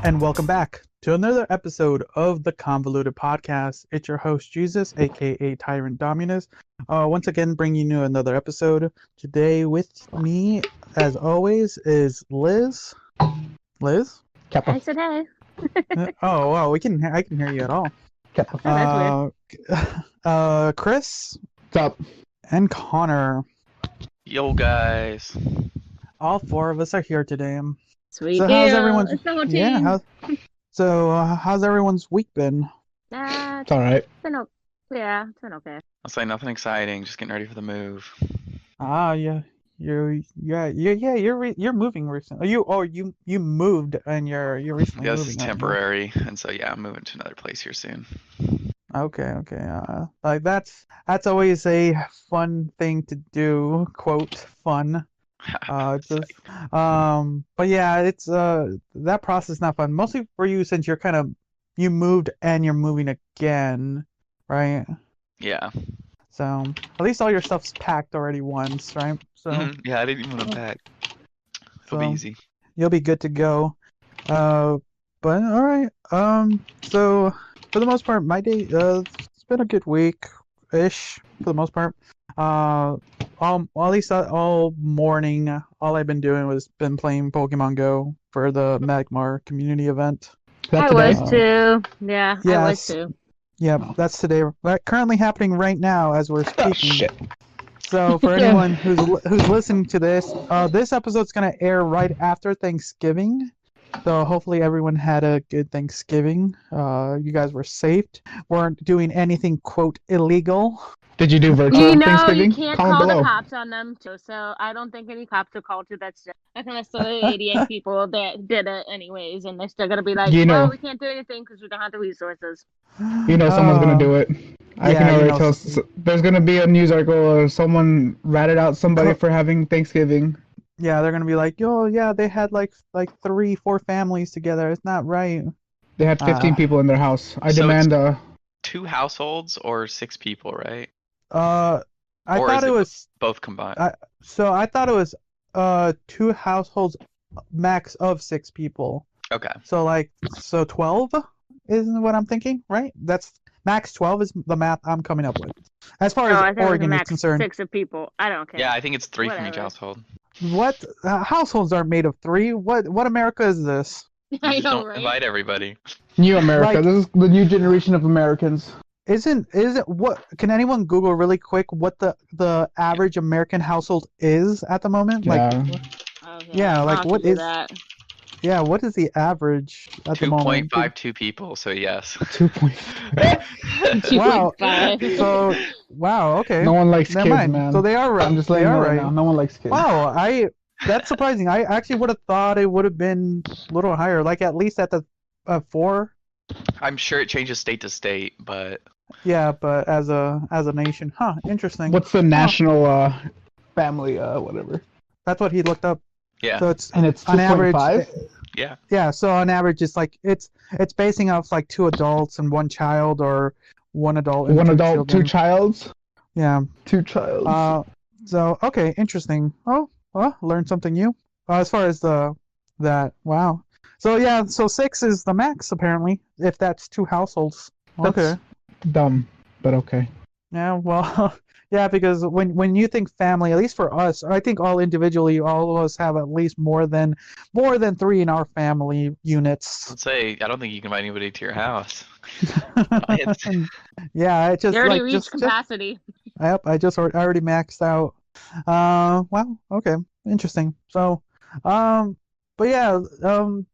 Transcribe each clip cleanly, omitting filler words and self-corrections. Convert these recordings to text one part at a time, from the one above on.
And welcome back to another episode of the Convoluted Podcast. It's your host, Jesus, aka Tyrant Dominus. Once again, bringing you another episode. Today with me, as always, is Liz. Liz? Kappa. I said hey. Oh, wow, I can hear you at all. Kappa. Oh, that's weird. Chris What's up? and Connor. Yo, guys. All four of us are here today. Sweet So deal. how's everyone's? It's the whole team. Yeah. How's everyone's week been? It's all right. It's been okay. I'll say nothing exciting. Just getting ready for the move. Yeah. You're moving recently. You moved and you're recently This moving. is aren't you? temporary, and so yeah, I'm moving to another place here soon. Okay. Like that's always a fun thing to do. Quote fun. But yeah, it's that process is not fun. Mostly for you since you moved and you're moving again, right? Yeah. So at least all your stuff's packed already once, right? So Yeah, I didn't even unpack. It'll So- be easy. you'll be good to go. But all right. So for the most part, my day it's been a good week-ish for the most part. At least all morning, all I've been doing was been playing Pokemon Go for the Magmar community event. That I today? was too. Yeah, I was Yes. too. Yep, that's today. Currently happening right now as we're Oh, speaking. shit. So for anyone who's listening to this, this episode's gonna air right after Thanksgiving. So hopefully everyone had a good Thanksgiving. You guys were safe. Weren't doing anything quote illegal. Did you do virtual You know, Thanksgiving? you can't Comment call below. the cops on them too, so I don't think any cops are called to that shit. I can list the 88 people that did it anyways, and they're still gonna be like, You know. "Oh, we can't do anything because we don't have the resources." You know someone's gonna do it. I yeah, can you already know tell. There's gonna be a news article or someone ratted out somebody for having Thanksgiving. Yeah, they're gonna be like, "Yo, yeah, they had like 3-4 families together. It's not right." They had 15 people in their house. I So demand it's- 2 households or 6 people, right? I Or thought is it it was Both combined. so I thought it was 2 households max of 6 people. Okay. So 12 is what I'm thinking, right? That's max 12 is the math I'm coming up with. As far Oh, I as thought it was a Oregon is max concerned, 6 of people. I don't care. Yeah, I think it's 3 from each Whatever. household. what households are made of 3? What America is this? I Just know, don't right? invite everybody. New America. Like- This is the new generation of Americans. Isn't what can anyone Google really quick what the average American household is at the moment? Like Yeah. Okay, Yeah, I'll like, have to what do is- that. yeah, what is the average at the moment? 2.52 people, so yes. 2.5. Wow. 2.5. So wow, okay. No one likes Never kids, mind. man. So they are right. I'm just They letting you are know right right. now. No one likes kids. Wow, that's surprising. I actually would have thought it would have been a little higher, like at least at the 4. I'm sure it changes state to state, but Yeah, but as a nation, interesting. What's the national family whatever? That's what he looked up. yeah. So it's And it's on average. 2.5. Yeah. Yeah, so on average, it's like it's basing off like 2 adults and 1 child, or 1 adult and One 2 adult, 2 children. childs. Yeah. 2 childs. So okay, interesting. Oh, well, learned something new. As far as wow. So yeah, so 6 is the max apparently, if that's 2 households. That's Okay. dumb, but okay. Yeah, well, yeah, because when you think family, at least for us, I think all of us have at least more than 3 in our family units. Let's say I don't think you can invite anybody to your house. Yeah, it just You already like reached just capacity. yep, I already maxed out. Wow, okay, interesting. So, but yeah,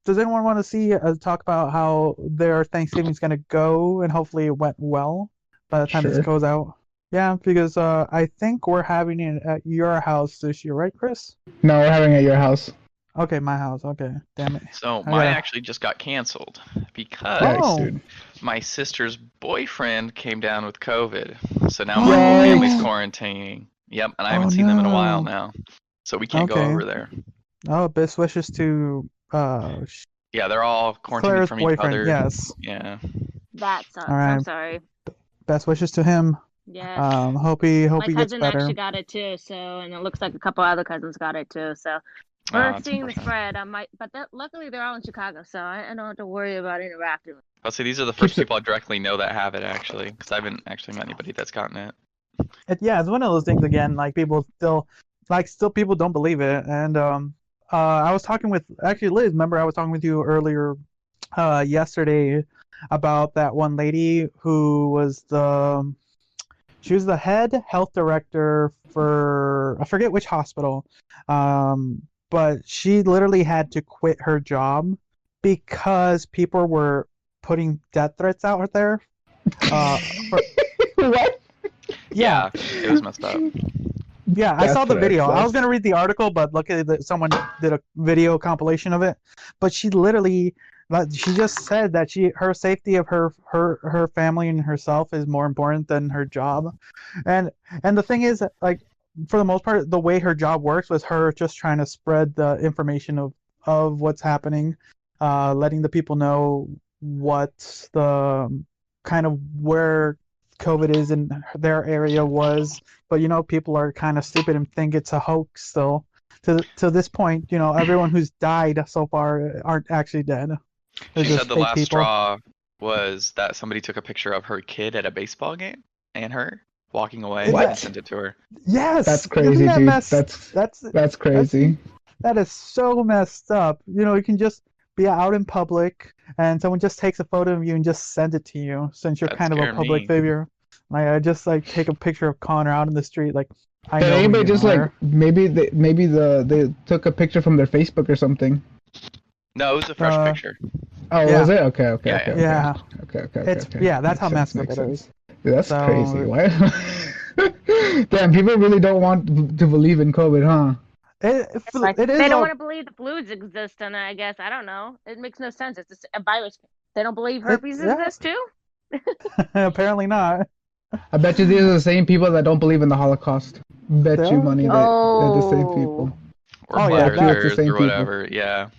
does anyone want to see talk about how their Thanksgiving's gonna go, and hopefully it went well by the time Sure. this goes out? Yeah, because I think we're having it at your house this year, right, Chris? No, we're having it at your house. Okay, my house. Okay, damn it. So I mine gotta- actually just got canceled because Oh. Nice, dude. my sister's boyfriend came down with COVID. So now Oh. my whole family's Yikes. quarantining. Yep, and I Oh, haven't seen them in a while no. now. So we can't go Okay. over there. Oh, best wishes to Yeah, they're all quarantined Claire's from each boyfriend. other. Yes, Yeah. That sucks. All right. I'm sorry. best wishes to him. Yeah. Hope he My gets cousin better. actually got it too, and it looks like a couple other cousins got it too. So We're It's seeing the unfortunate. spread. But luckily they're all in Chicago, so I don't have to worry about interacting. I'll say these are the Keeps first it- people I directly know that have it, actually, because I haven't actually met anybody that's gotten it. Yeah, it's one of those things again. Like people still people don't believe it. And I was talking with actually Liz. Remember, I was talking with you earlier, yesterday, about that one lady who was she was the head health director for, I forget which hospital, but she literally had to quit her job because people were putting death threats out there. What? Yeah, It was messed up. yeah, I saw Death the video. threats, I was gonna read the article, but luckily someone did a video compilation of it. But she literally, she just said that her safety of her family and herself is more important than her job, and the thing is, like, for the most part, the way her job works was her just trying to spread the information of what's happening, letting the people know what the kind of where COVID is in their area was. But people are kind of stupid and think it's a hoax still. To this point, everyone who's died so far aren't actually dead. They're She just said the fake last people. straw was that somebody took a picture of her kid at a baseball game and her walking away What? and sent it to her. Yes, That's crazy, isn't that dude. messed? That's crazy. That is so messed up. You can just be out in public and someone just takes a photo of you and just sends it to you since you're That kind of a scared public me. figure. Like, I just like take a picture of Connor out in the street, like, I Did know who anybody you just are. like maybe they took a picture from their Facebook or something? No, it was a fresh Uh, picture. Oh, Yeah. was it? Okay. Yeah, Yeah. Okay. It's yeah, that's how Makes messed up sense, it makes is. sense. Dude, that's So- crazy. Why? Damn, people really don't want to believe in COVID, huh? It's like It is they don't a- want to believe the flus exist, and I guess I don't know. It makes no sense. It's just a virus. They don't believe herpes yeah. exists too. apparently not. I bet you these are the same people that don't believe in the Holocaust. Bet They you are? money that they're the same people. Or Oh, flat yeah, Bet you it's the earthers same or people. whatever. Yeah.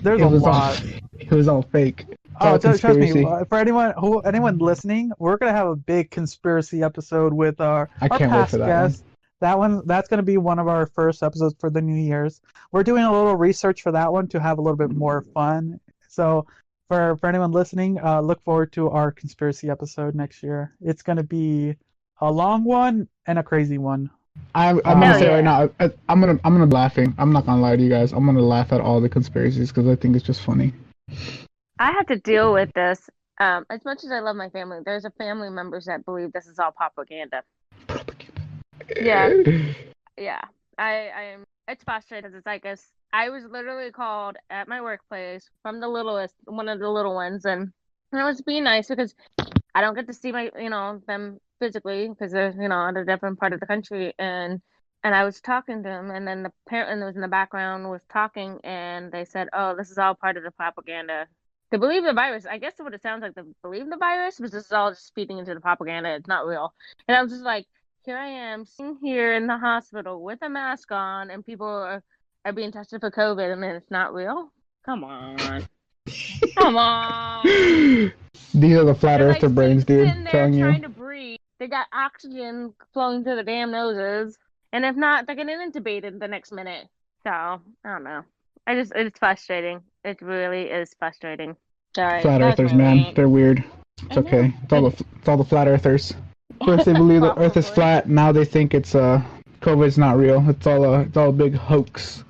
There's It a was all lot. it was all fake. It's all Oh, trust me. conspiracy. For anyone listening, we're gonna have a big conspiracy episode with our can't wait for past that one. guest. That's gonna be one of our first episodes for the New Year's. We're doing a little research for that one to have a little bit more fun. So for anyone listening, look forward to our conspiracy episode next year. It's gonna be a long one and a crazy one. I'm Hell gonna say yeah. right now, I'm gonna be laughing. I'm not gonna lie to you guys. I'm gonna laugh at all the conspiracies because I think it's just funny. I have to deal with this. As much as I love my family, there's a family members that believe this is all propaganda. Yeah. Yeah, I am. It's frustrating. It's like I was literally called at my workplace from the littlest, one of the little ones, and I was being nice because I don't get to see them physically because they're in a different part of the country, and I was talking to them, and then the parent that was in the background was talking, and they said, "Oh, this is all part of the propaganda." To believe the virus, I guess what it sounds like to believe the virus, but this is all just feeding into the propaganda. It's not real, and I was just like, here I am sitting here in the hospital with a mask on, and people are being tested for COVID, and then it's not real. Come on, come on. These are the flat They're earther brains, dude. sitting there Telling you. trying to breathe. They got oxygen flowing through the damn noses, and if not, they're getting intubated the next minute. So I don't know. It's frustrating. It really is frustrating. Sorry, Flat that's earthers, my man. rant. They're weird. It's I know. okay. It's all the flat earthers. First they believe the Earth is Probably. flat. Now they think it's COVID's not real. It's all a big hoax.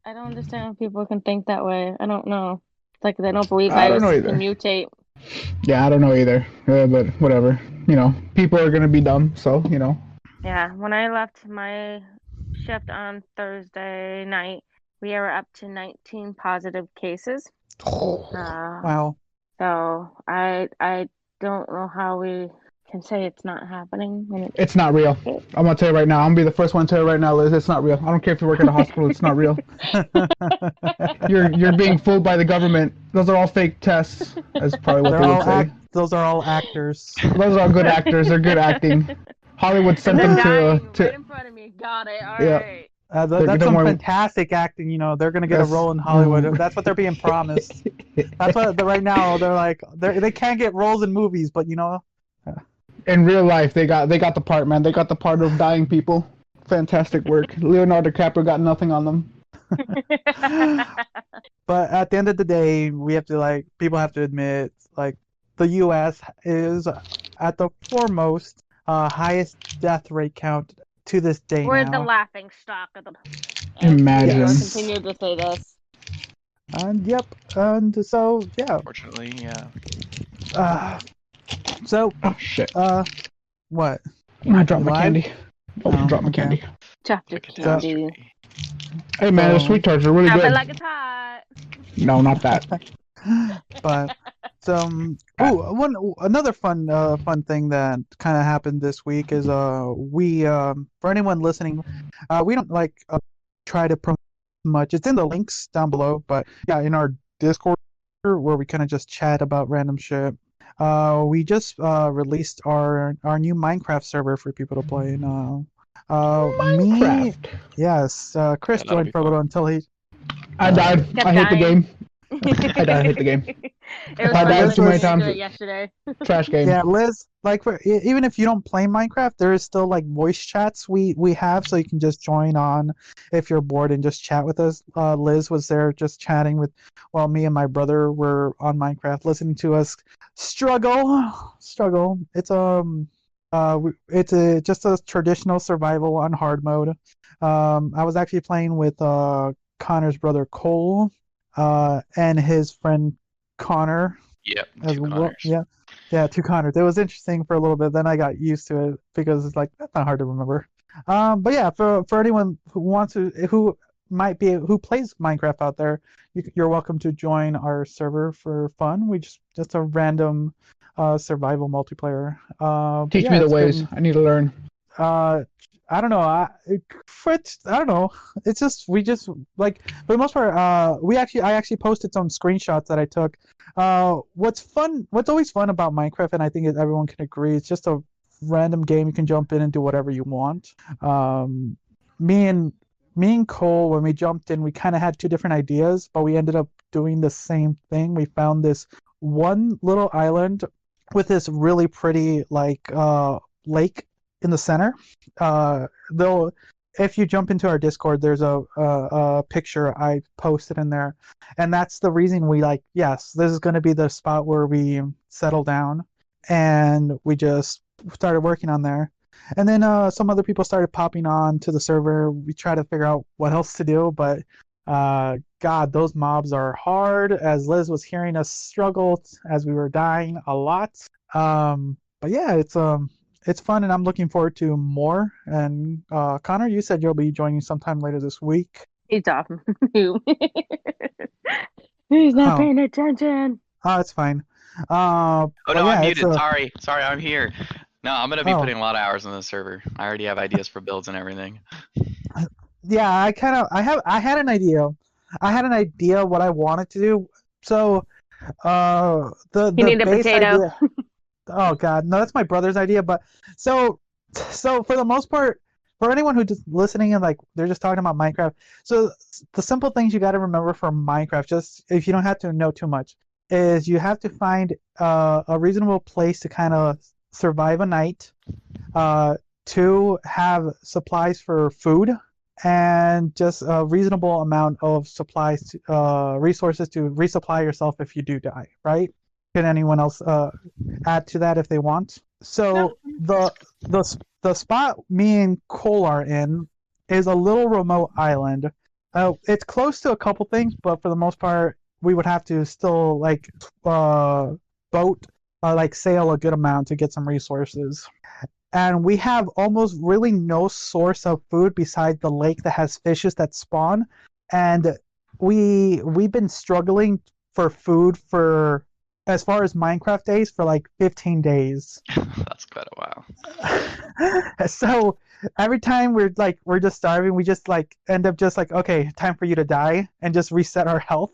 I don't understand how people can think that way. I don't know. It's like they don't believe I don't know viruses either. can mutate. Yeah, I don't know either. But whatever. People are gonna be dumb. So Yeah, when I left my shift on Thursday night, we are up to 19 positive cases. Wow. So I don't know how we can say it's not happening when It's not real. I'm gonna tell you right now. I'm gonna be the first one to tell you right now, Liz. It's not real. I don't care if you work at a hospital. It's not real. You're being fooled by the government. Those are all fake tests. That's probably what they would say. Those are all actors. Those are good actors. They're good acting. Hollywood sent They're them dying to right in front of me. Got it. All Yeah. right. That's don't some worry. fantastic acting. They're gonna get a That's- role in Hollywood. That's what they're being promised. That's what right now they're like. They can't get roles in movies, but in real life they got the part, man. They got the part of dying people. Fantastic work. Leonardo DiCaprio got nothing on them. But at the end of the day, we have to people have to admit the U.S. is at the foremost highest death rate count to this day We're the now. laughing stock of the. Imagine. We'll Yes. continue to say this. And yep, and so yeah. Unfortunately, yeah. So Oh shit! what? I dropped You my live? candy. Oh, Oh, drop my okay. candy. Chapter A candy. catastrophe. Hey man, the So- sweet tarts are really Have it good. like it's hot. No, not that. But another fun thing that kind of happened this week is we for anyone listening, we don't try to promote much. It's in the links down below, but yeah, in our Discord where we kind of just chat about random shit. We just released our new Minecraft server for people to play. And Minecraft. yes, Chris Yeah, that'll joined be for a little fun. until he. I died. Kept I hate the dying. game. I hate the game. It was I fun died too listening many to times. it yesterday. Trash game. Yeah, Liz, even if you don't play Minecraft, there is still voice chats we have, so you can just join on if you're bored and just chat with us. Liz was there just chatting while me and my brother were on Minecraft, listening to us struggle. It's just a traditional survival on hard mode. I was actually playing with Connor's brother Cole, and his friend Connor. Yep. As Two well, Connors. yeah, two Connors. It was interesting for a little bit. Then I got used to it because it's that's not hard to remember. But yeah, for anyone who plays Minecraft out there, you're welcome to join our server for fun. We just a random survival multiplayer. But Teach yeah, me the it's ways. been I need to learn. I don't know. I don't know. It's just we just for the most part. I actually posted some screenshots that I took. What's always fun about Minecraft, and I think everyone can agree, it's just a random game. You can jump in and do whatever you want. Me and Cole, when we jumped in, we kind of had two different ideas, but we ended up doing the same thing. We found this one little island with this really pretty lake in the center. Though, if you jump into our Discord, there's a picture I posted in there, and that's the reason we yes, this is going to be the spot where we settle down, and we just started working on there. And then some other people started popping on to the server. We try to figure out what else to do, but God, those mobs are hard. As Liz was hearing us struggle as we were dying a lot. But yeah, it's fun, and I'm looking forward to more. And Connor, you said you'll be joining sometime later this week. He's off. He's not Oh. paying attention. Oh, it's fine. Oh but no, yeah, I'm it's muted. Sorry, I'm here. No, I'm gonna be Oh. putting a lot of hours on the server. I already have ideas for builds and everything. Yeah, I had an idea. I had an idea what I wanted to do. So, the need a base potato. idea. Oh God, no, that's my brother's idea. But so for the most part, for anyone who's just listening and they're just talking about Minecraft. So the simple things you got to remember for Minecraft, just if you don't have to know too much, is you have to find a reasonable place to kind of survive a night. To have supplies for food, and just a reasonable amount of supplies, resources to resupply yourself if you do die. Right? Can anyone else add to that if they want? So the spot me and Cole are in is a little remote island. It's close to a couple things, but for the most part, we would have to still boat, sail a good amount to get some resources. And we have almost really no source of food besides the lake that has fishes that spawn. And we've been struggling for food for, as far as Minecraft days, for 15 days. That's quite a while. So every time we're just starving, we just end up just okay, time for you to die, and just reset our health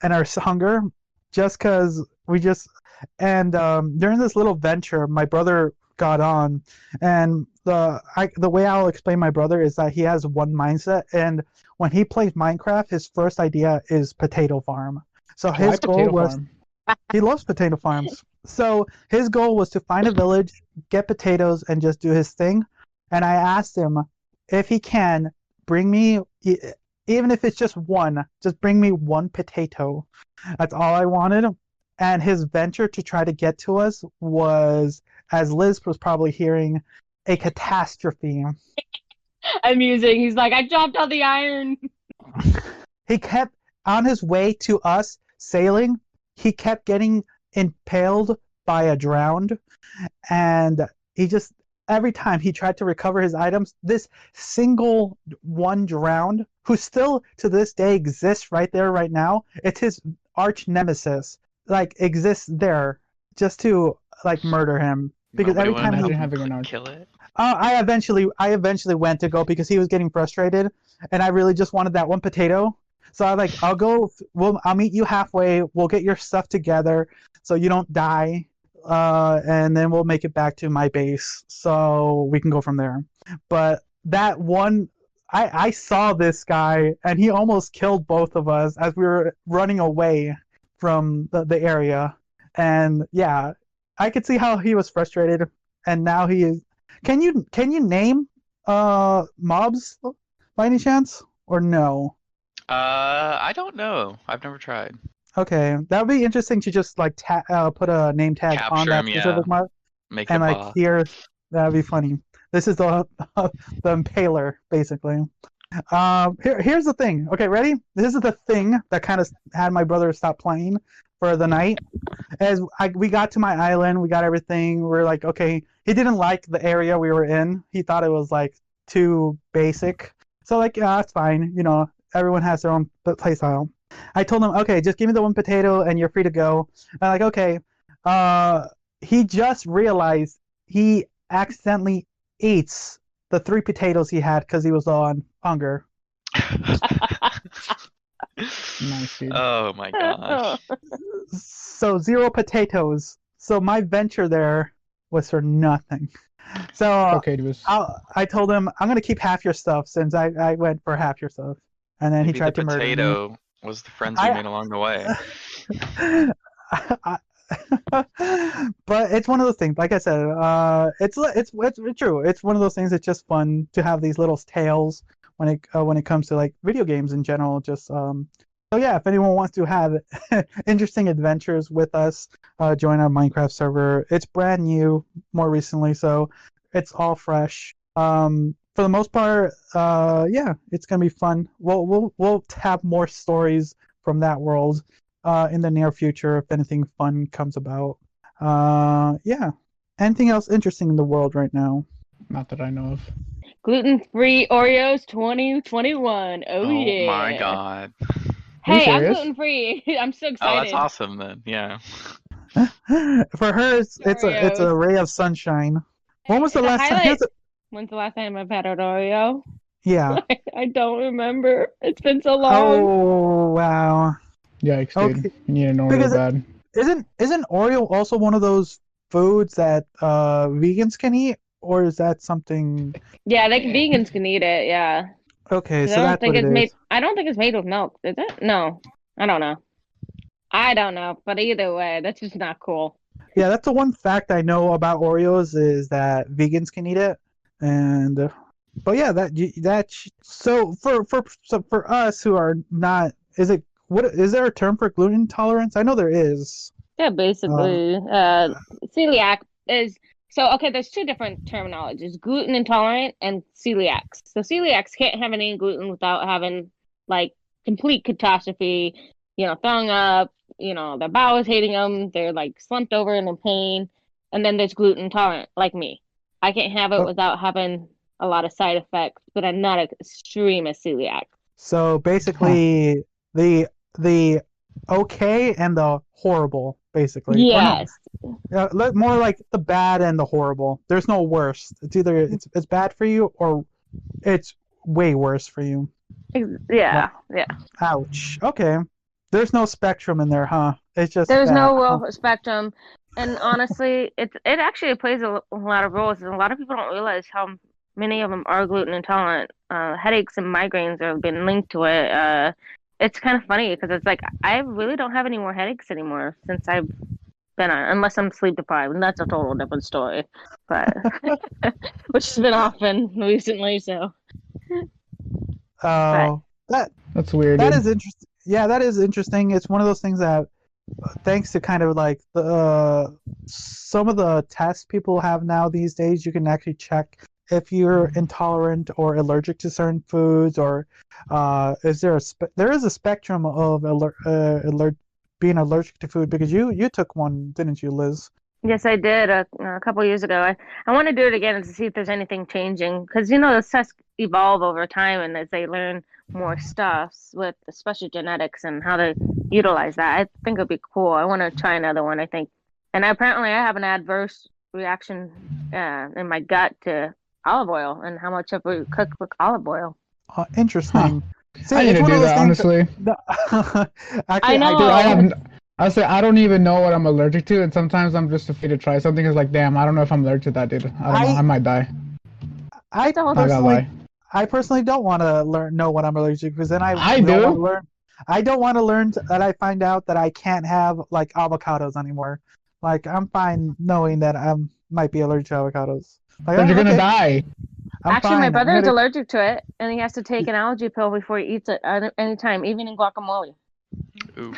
and our hunger, just because we just. And during this little venture, my brother got on, and the way I'll explain my brother is that he has one mindset, and when he plays Minecraft, his first idea is potato farm. So his goal was he loves potato farms. So his goal was to find a village, get potatoes, and just do his thing. And I asked him if he can bring me even if it's just one, just bring me one potato. That's all I wanted. And his venture to try to get to us was, as Liz was probably hearing, a catastrophe. Amusing. He's like, I dropped all the iron. He kept on his way to us sailing. He kept getting impaled by a drowned, and he just every time he tried to recover his items, this single one drowned, who still to this day exists right there, right now. It's his arch nemesis, like exists there just to like murder him because Nobody every wanted time to he Imagine help having an him arch. kill it. I eventually went to go because he was getting frustrated, and I really just wanted that one potato. So I like I'll go. I'll meet you halfway. We'll get your stuff together so you don't die, and then we'll make it back to my base so we can go from there. But that one, I saw this guy and he almost killed both of us as we were running away from the area, and yeah, I could see how he was frustrated, and now he is. Can you name mobs by any chance or no? I don't know. I've never tried. Okay, that would be interesting to just like put a name tag on Capture that him, yeah. specific mob Make a and like boss. here, that'd be funny. This is the the impaler basically. Here's the thing. Okay, ready? This is the thing that kind of had my brother stop playing for the night. We got to my island, we got everything. We're like, okay. He didn't like the area we were in. He thought it was like too basic. So like, yeah, that's fine. You know, everyone has their own play style. I told him, okay, just give me the one potato and you're free to go. I'm like, okay. He just realized he accidentally eats the 3 potatoes he had because he was on hunger. Nice, dude. Oh my gosh. So 0 potatoes. So my venture there was for nothing. So Okay, dude. I told him I'm gonna keep half your stuff since I went for half your stuff, and then he Maybe the tried to murder me. potato was the friends we I- made along the way. But it's one of those things. Like I said, it's true. It's one of those things. It's just fun to have these little tales when it comes to like video games in general. Just so yeah, if anyone wants to have interesting adventures with us, join our Minecraft server. It's brand new, more recently, so it's all fresh. For the most part, yeah, it's gonna be fun. We'll have more stories from that world in the near future if anything fun comes about. Yeah. Anything else interesting in the world right now? Not that I know of. Gluten-free Oreos 2021. Oh yeah. My god. Are you Hey, I'm serious? gluten-free. I'm so Oh, excited. that's awesome then. Yeah. For her, it's a Oreos. ray of sunshine. When was the last time? highlight? When's the last time I've had an Oreo? Yeah. I don't remember. It's been so long. Oh wow. Yikes, dude. Okay. You need an Oreo Because bad. isn't Oreo also one of those foods that vegans can eat, or is that something? Yeah, vegans can eat it. Yeah. Okay, 'Cause so I don't that's think what it's it made. is. I don't think it's made with milk. Is it? No, I don't know. I don't know. But either way, that's just not cool. Yeah, that's the one fact I know about Oreos is that vegans can eat it, and but yeah, so for us who are not, is there a term for gluten intolerance? I know there is. Yeah, basically, celiac is so okay. There's 2 different terminologies: gluten intolerant and celiacs. So celiacs can't have any gluten without having like complete catastrophe. You know, throwing up. You know, their bowels hating them. They're like slumped over and in pain. And then there's gluten intolerant, like me. I can't have it Oh, without having a lot of side effects, but I'm not an extreme as celiac. so Huh. basically, the okay and the horrible, basically, or no, Yes. more like the bad and the horrible. There's no worse. It's either it's bad for you or it's way worse for you. Yeah. Wow. Yeah. Ouch. Okay. There's no spectrum in there, huh? It's just There's bad. no real spectrum, and honestly, it actually plays a lot of roles. And a lot of people don't realize how many of them are gluten intolerant. Headaches and migraines have been linked to it. It's kind of funny because it's like I really don't have any more headaches anymore since I've been on, unless I'm sleep deprived, and that's a total different story. But which has been often recently. So, but Oh, That's weird, that dude. is interesting. Yeah, that is interesting. It's one of those things that, thanks to kind of like the some of the tests people have now these days, you can actually check if you're intolerant or allergic to certain foods, or is there there is a spectrum of being allergic to food, because you took one, didn't you, Liz? Yes, I did a couple years ago. I want to do it again to see if there's anything changing because the tests evolve over time and as they learn more stuff with especially genetics and how to utilize that. I think it'd be cool. I want to try another one, I think. And apparently I have an adverse reaction in my gut to olive oil and how much of we cook with olive oil. Huh. Interesting. See, I need it's to one of do those that, things that, honestly. I actually, I Dude, don't I know. even. have. I say I don't even know what I'm allergic to, and sometimes I'm just afraid to try something. It's like, damn, I don't know if I'm allergic to that, dude. I don't know. I I might die. I That's a whole Not gonna personally lie. I personally don't want to know what I'm allergic to, because then I I don't want do. to learn. I don't want to learn that I find out that I can't have like avocados anymore. Like, I'm fine knowing that I might be allergic to avocados. Like, Then you're oh, gonna okay, die. I'm Actually, my fine. I'm brother is gonna allergic to it, and he has to take an allergy pill before he eats it anytime, even in guacamole. Ooh.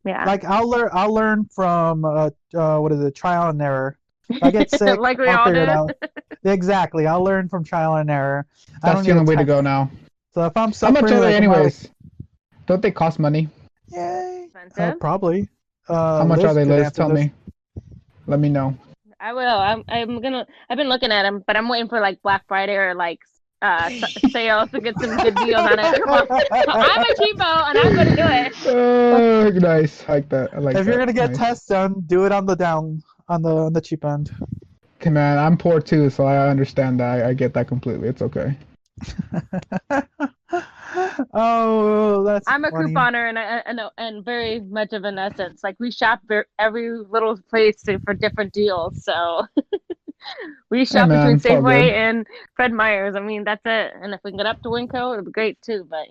Yeah, like I'll learn from what is it, trial and error. If I get sick, like we I'll all figure it do. out. Exactly. I'll learn from trial and error. I That's don't the need a only way to go test. now. So if I'm How much suffering, are they, like, am I like, anyways? Don't they cost money? yay? Expensive. Probably. How much are Liz they, could Liz? answer Tell this. me. Let me know. I will. I'm gonna. I've been looking at them, but I'm waiting for like Black Friday or like sales to get some good deals on it. Come on, I'm a cheapo and I'm gonna do it. Oh, nice. I like that. I like If you're that. gonna get Nice. tests done, do it on the down, on the cheap end. Okay, man. I'm poor too, so I understand that. I get that completely. It's okay. Oh, that's I'm a funny. couponer and very much of an essence. Like we shop every little place for different deals. So we Hey, shop man. between It's all Safeway good. and Fred Meyer's. I mean, that's it. And if we can get up to Winco, it'd be great too. But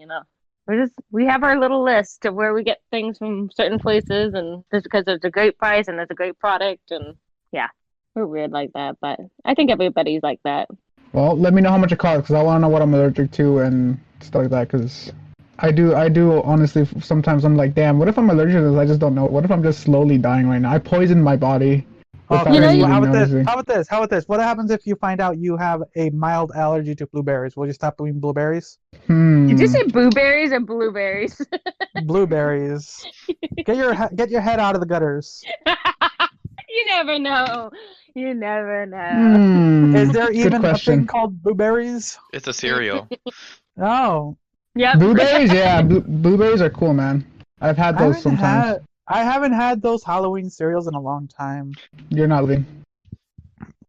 we have our little list of where we get things from certain places, and just because there's a great price and there's a great product, and yeah, we're weird like that. But I think everybody's like that. Well, let me know how much it costs, because I want to know what I'm allergic to and stuff like that, because I do, honestly, sometimes I'm like, damn, what if I'm allergic to this? I just don't know. What if I'm just slowly dying right now? I poisoned my body Oh, without You know, me Chris, you, even how about this? noticing. How about this? How about this? What happens if you find out you have a mild allergy to blueberries? Will you stop eating blueberries? did you Hmm. say blueberries or blueberries? Blueberries. Get your head out of the gutters. You never know. You never know. Is Hmm. there Good even a thing question. called blueberries? It's a cereal. Oh, Yep. Blueberries? Yeah, blueberries are cool, man. I've had I those haven't sometimes. had I haven't had those Halloween cereals in a long time. You're not living.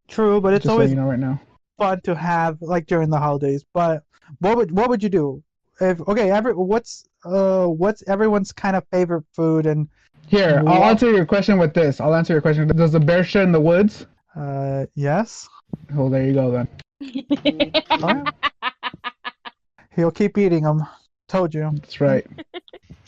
True, but it's Just letting always you know right now. fun to have like during the holidays. But what would you do if, okay, what's everyone's kind of favorite food, and Here, I'll what answer your question with this. I'll answer your question. Does the bear shit in the woods? yes. Oh, there you go then. All right. He'll keep eating them. Told you. That's right.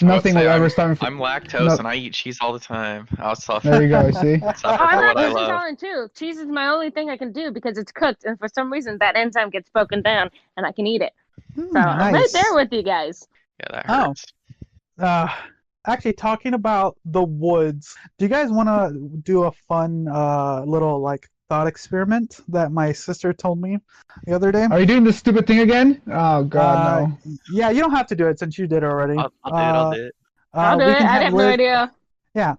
I would Nothing say will ever I'm stop me I'm from. lactose No, and I eat cheese all the time. I'll there suffer you go. See? Oh, suffer I'm for what I lactose love. intolerant too. Cheese is my only thing I can do because it's cooked, and for some reason that enzyme gets broken down, and I can eat it. So I'm right there Nice. with you guys. Yeah, that Oh, hurts. uh, actually, talking about the woods, do you guys want to do a fun little like thought experiment that my sister told me the other day? Are you doing this stupid thing again? Oh God, Uh, no. yeah, you don't have to do it since you did already. I'll do it. I'll do it. I'll do We it. can I have have no Liz. idea. Yeah.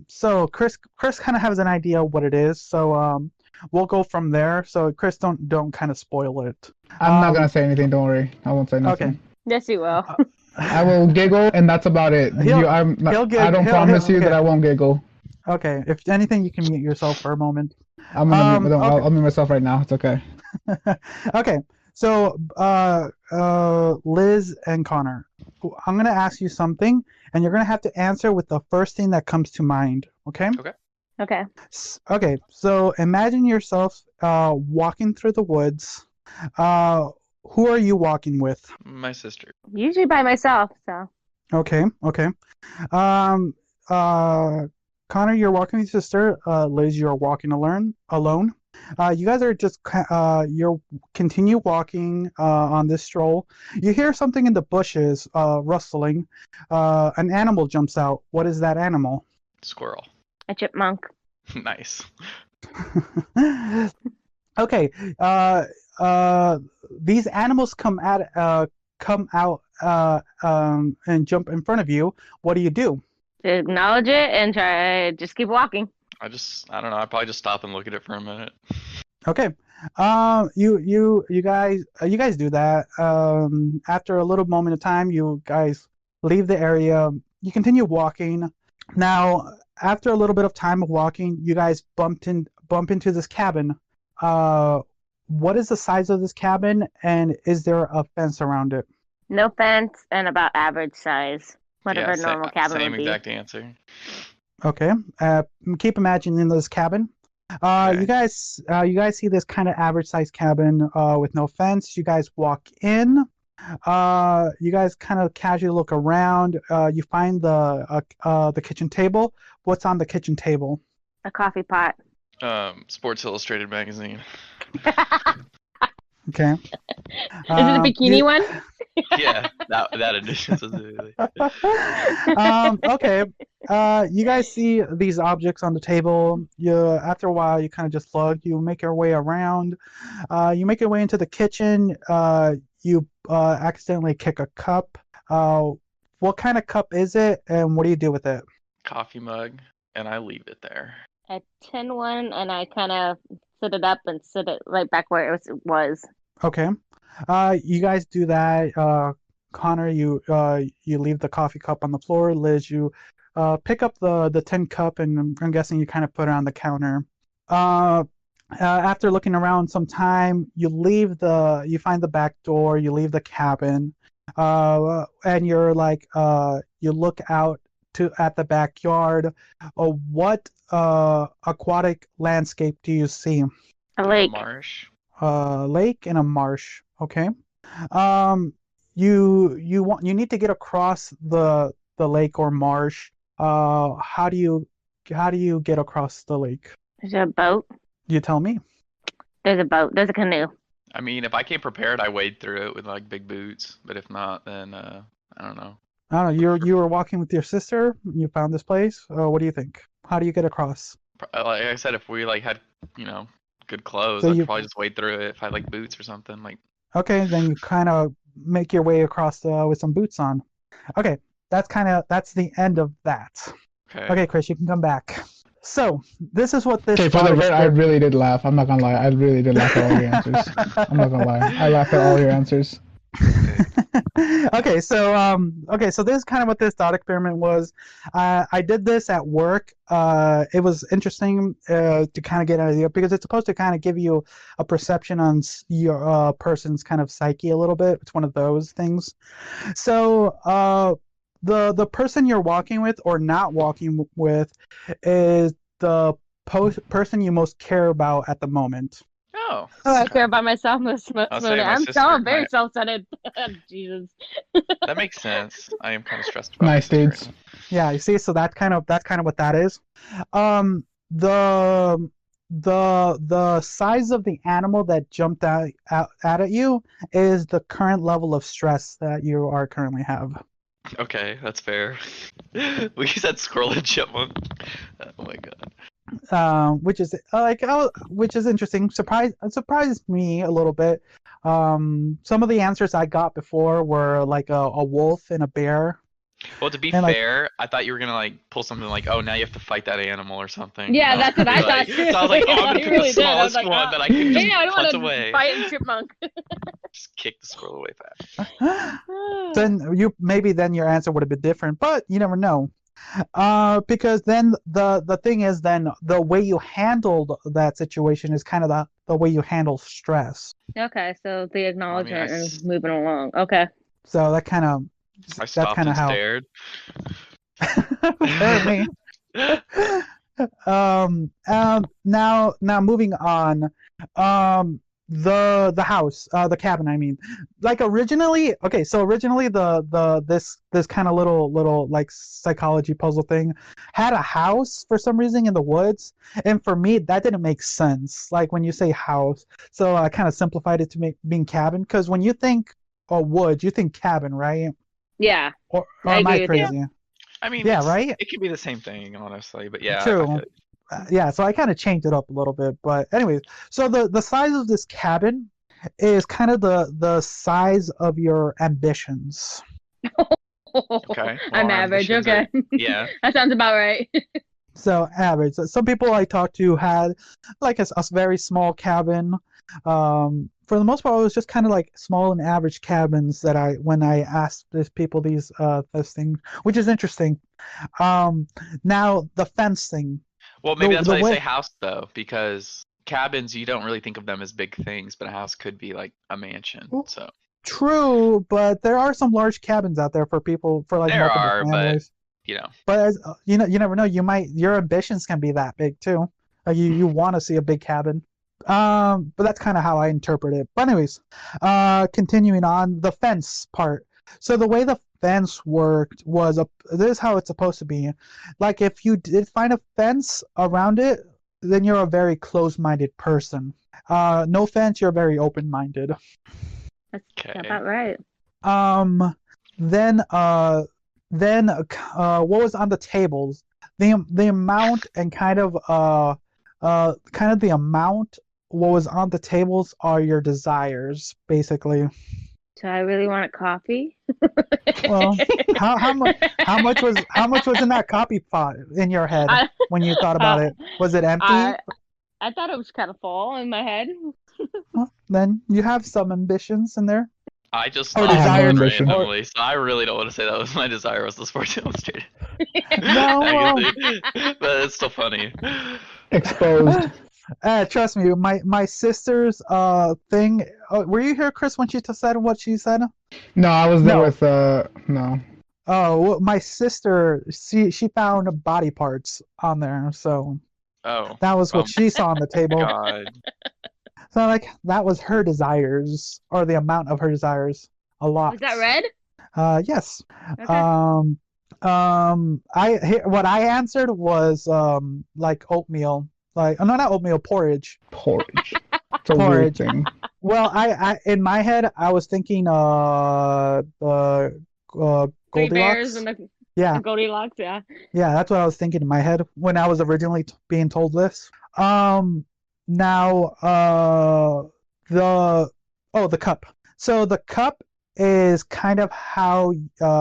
So Chris kind of has an idea what it is. So we'll go from there. So Chris, don't kind of spoil it. I'm not gonna say anything. Don't worry. I won't say Okay. nothing. Yes, you will. I will giggle, and that's about it. He'll I'm not, he'll I get don't promise you that okay. I won't giggle. Okay. If anything, you can mute yourself for a moment. I'm gonna mute. No, Okay. I'll mute myself right now. It's okay. Okay. So Liz and Connor, I'm gonna ask you something, and you're gonna have to answer with the first thing that comes to mind. Okay. Okay. Okay. Okay, so imagine yourself walking through the woods. Who are you walking with? My sister. Usually by myself. So Okay, okay. Um, uh, Connor, you're walking with your sister. Liz, you're walking alone. You guys are just you're continue walking on this stroll. You hear something in the bushes rustling. An animal jumps out. What is that animal? Squirrel. A chipmunk. Nice. Okay. These animals come out and jump in front of you. What do you do? Acknowledge it and try. Just keep walking. I don't know. I'd probably just stop and look at it for a minute. Okay. You guys do that. After a little moment of time, you guys leave the area. You continue walking. Now, after a little bit of time of walking, you guys bump into this cabin. What is the size of this cabin, and is there a fence around it? No fence and about average size. Whatever Yeah, normal cabin same would be. exact answer. Okay. Keep imagining this cabin. Okay. You guys see this kind of average sized cabin with no fence. You guys walk in. You guys kind of casually look around. You find the kitchen table. What's on the kitchen table? A coffee pot. Sports Illustrated magazine. Okay. Is it a bikini one? Yeah, that edition specifically. Okay. You guys see these objects on the table. After a while, you kind of just look. You make your way around. You make your way into the kitchen. You accidentally kick a cup. What kind of cup is it, and what do you do with it? Coffee mug, and I leave it there. A tin one, and I kind of sit it up and sit it right back where it was. Okay. You guys do that. Connor, you leave the coffee cup on the floor. Liz, you pick up the tin cup, and I'm guessing you kind of put it on the counter. After looking around some time, you find the back door, you leave the cabin, and you're like, you look out at the backyard. What aquatic landscape do you see? A lake. Marsh. Lake and a marsh. Okay. You need to get across the lake or marsh. How do you get across the lake? There's a boat. You tell me. There's a boat. There's a canoe. I mean, if I came prepared, I wade through it with like big boots. But if not, then I don't know. I don't know. You were walking with your sister. You found this place. What do you think? How do you get across? Like I said, if we like had good clothes, So I'd probably just wade through it if I had like boots or something. Like Okay, then you kind of make your way across with some boots on. Okay, that's the end of that. Okay, Chris, you can come back. So this is what this. Okay, for the I really did laugh. I'm not gonna lie. I really did laugh at all your answers. I'm not gonna lie. I laughed at all your answers. Okay, so this is kind of what this thought experiment was. I did this at work. It was interesting to kind of get an idea because it's supposed to kind of give you a perception on your person's kind of psyche a little bit. It's one of those things. So the person you're walking with or not walking with is the person you most care about at the moment. Oh, I care about myself most. I'll say my I'm sister, very self-centered. Jesus. that makes sense. I am kind of stressed about Nice, this right dudes. now. Yeah, you see, so that's kind of what that is. The size of the animal that jumped out at you is the current level of stress that you are currently have. Okay, that's fair. We said squirrel and chipmunk. Oh my god. Which is which is interesting. Surprised me a little bit. Some of the answers I got before were like a wolf and a bear. Well, to be And, like- fair, I thought you were gonna like pull something like, oh, now you have to fight that animal or something. Yeah, And that's what I like- thought too. So I was like, oh, I'm gonna You pick really the did. I was smallest like, one that I can just I don't punch want away. to fight a chipmunk. Just kick the squirrel away fast. Then your answer would have been different, but you never know. Because then the thing is then the way you handled that situation is kind of the way you handle stress. Okay, so the acknowledgement I and s- moving along. Okay. So that kind of I that's stopped kind of and how. stared. Apparently. Now moving on. the house, the cabin, I mean. Like originally, okay, so originally this kind of little like psychology puzzle thing had a house for some reason in the woods, and for me that didn't make sense. Like when you say house, so I kind of simplified it to make being cabin, because when you think woods, you think cabin, right? Yeah, Or I am I agree with you. crazy? I mean, Yeah, right? it can be the same thing, honestly. But yeah, I True. feel Yeah, so I kind of changed it up a little bit, but anyways, so the size of this cabin is kind of the size of your ambitions. okay. Well, I'm our average. ambitions Okay. yeah. That sounds about right. So average. So some people I talked to had like a very small cabin. For the most part, it was just kind of like small and average cabins that when I asked these people these things, which is interesting. Now the fence thing. Well, maybe that's The why they say way house though, because cabins you don't really think of them as big things, but a house could be like a mansion. So true, but there are some large cabins out there for people for like there multiple are, but families. you know, But as, you never know. Your ambitions can be that big too. You want to see a big cabin. But that's kind of how I interpret it. But anyways, continuing on the fence part. So the way the fence worked was this is how it's supposed to be. Like if you did find a fence around it, then you're a very closed-minded person. No fence, you're very open-minded. That's okay. about right. Um, then what was on the tables? The amount and kind of the amount what was on the tables are your desires, basically. So I really want a coffee. Well, how much was in that coffee pot in your head I, when you thought about it? Was it empty? I thought it was kind of full in my head. Well, then you have some ambitions in there. I just Or thought of desire- it ambition. randomly, so I really don't want to say that was my desire was the Sports Illustrated. No, well, But it's still funny. Exposed. Trust me, my sister's thing. Were you here, Chris, when she said what she said? No, I was there No. with no. Oh, well, my sister, she found body parts on there, so Oh, that was what oh she saw on the table. God. So like that was her desires, or the amount of her desires. A lot. Was that red? Yes. Okay. What I answered was like oatmeal, like no, not oatmeal, porridge. Porridge. It's a weird Porridge. thing. Well, I in my head I was thinking the Three bears Goldilocks. and the Yeah, Goldilocks. Yeah. yeah, that's what I was thinking in my head when I was originally being told this. Now the cup. So the cup is kind of how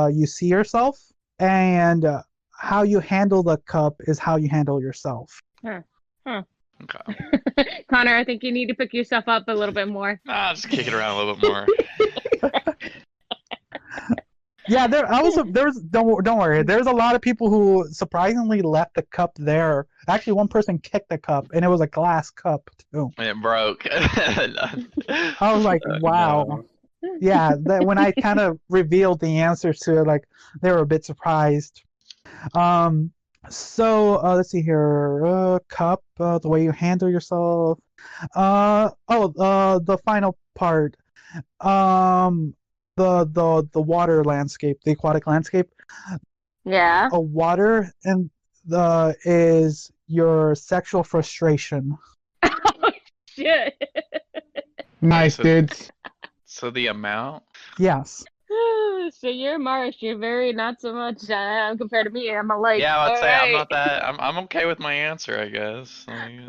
you see yourself, and how you handle the cup is how you handle yourself. Okay. Connor, I think you need to pick yourself up a little bit more. Nah, just kick it around a little bit more. Yeah, there was don't worry. There's a lot of people who surprisingly left the cup there. Actually, one person kicked the cup, and it was a glass cup too. It broke. I was like, wow. No. Yeah, when I kind of revealed the answers to it, like they were a bit surprised. So let's see here. Cup, the way you handle yourself. The final part. The water landscape, the aquatic landscape. Yeah. A water and the is your sexual frustration. Shit. Nice, So- dudes. So the amount? Yes. So you're Marsh. You're very not so much compared to me. I'm a like. Yeah, I'd say I'm alright. not that. I'm okay with my answer, I guess. Like,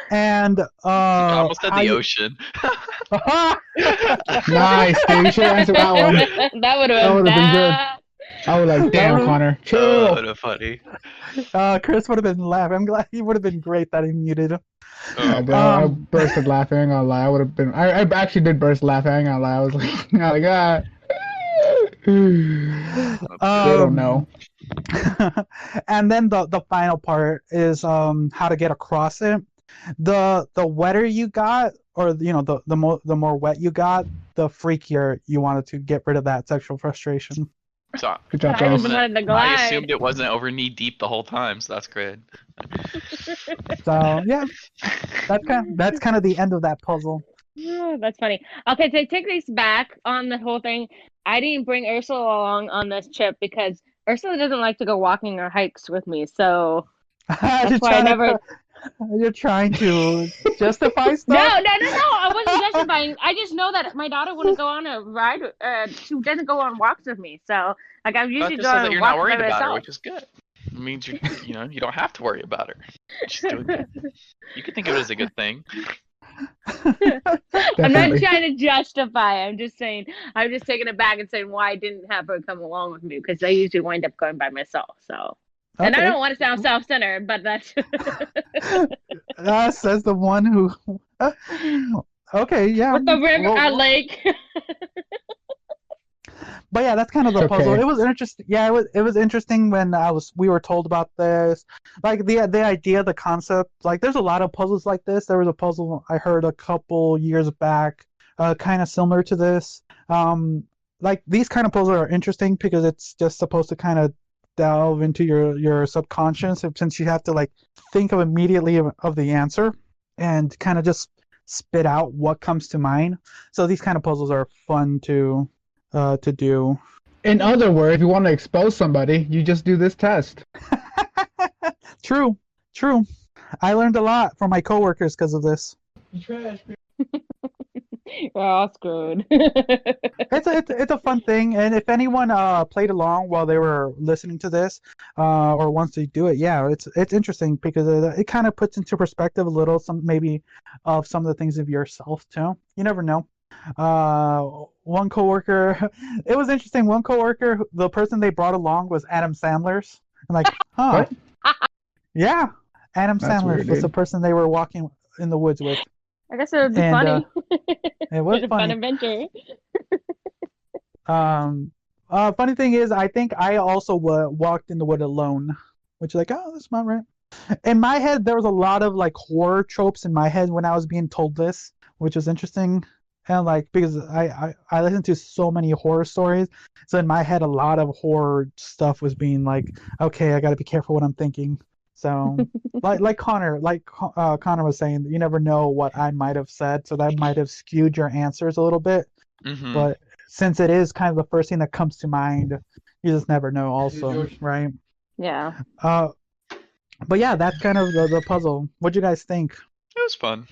And I almost said how the you- ocean. Nice, dude. You should answer that one. That would That have would've been been good. bad. I was like, damn, Connor, Oh, chill. that was funny. Chris would have been laughing. I'm glad he would have been great that he muted. Yeah, Oh, dude, I Um, bursted laughing. Ain't gonna lie. I would have been. I actually did burst laughing. Ain't gonna lie. I was like, ah. They don't know. And then the final part is how to get across it. The wetter you got, or the more wet you got, the freakier you wanted to get rid of that sexual frustration. So Good job, I Charles. just wanted to I glide. assumed it wasn't over knee deep the whole time, so that's good. So yeah, that's kind of the end of that puzzle. Oh, that's funny. Okay, to take this back on the whole thing, I didn't bring Ursula along on this trip because Ursula doesn't like to go walking or hikes with me. So that's why I never. You're trying to justify No, stuff. I wasn't justifying. I just know that my daughter wouldn't go on a ride. She doesn't go on walks with me. So, like, I'm That usually just says that going you're not walks by worried about her, myself. which is good. It means you know, you don't have to worry about her. She's doing good. You could think of it as a good thing. I'm not Definitely. trying to justify. I'm just saying. I'm just taking it back and saying why I didn't have her come along with me because I usually wind up going by myself. So, and I Okay. don't want to sound self-centered, but that's. Says the one who. Okay, yeah. With the river, Well, lake. but yeah, that's kind of the It's puzzle. okay. It was interesting. Yeah, it was interesting when we were told about this. Like the idea, the concept. Like there's a lot of puzzles like this. There was a puzzle I heard a couple years back, kind of similar to this. Like these kind of puzzles are interesting because it's just supposed to kind of delve into your subconscious, since you have to like think of immediately of the answer and kind of just spit out what comes to mind. So these kind of puzzles are fun to do. In other words, if you want to expose somebody, you just do this test. True. I learned a lot from my coworkers because of this. We're all screwed. It's a fun thing, and if anyone played along while they were listening to this, or wants to do it, yeah, it's interesting because it kind of puts into perspective a little maybe of some of the things of yourself too. You never know. One coworker, it was interesting. One coworker, the person they brought along was Adam Sandler's. I'm like, huh? What? Yeah, Adam That's Sandler weird, was the dude. person they were walking in the woods with. I guess it would be And funny. it was A fun funny. adventure. Funny thing is, I think I also walked in the wood alone, which is like, oh, that's not right. In my head, there was a lot of like horror tropes in my head when I was being told this, which was interesting. And like because I listened to so many horror stories, so in my head a lot of horror stuff was being like, okay, I got to be careful what I'm thinking. So like Connor was saying, you never know what I might have said, so that might have skewed your answers a little bit. Mm-hmm. But since it is kind of the first thing that comes to mind, you just never know also, right? Yeah. But yeah, that's kind of the puzzle. What'd you guys think? It was fun.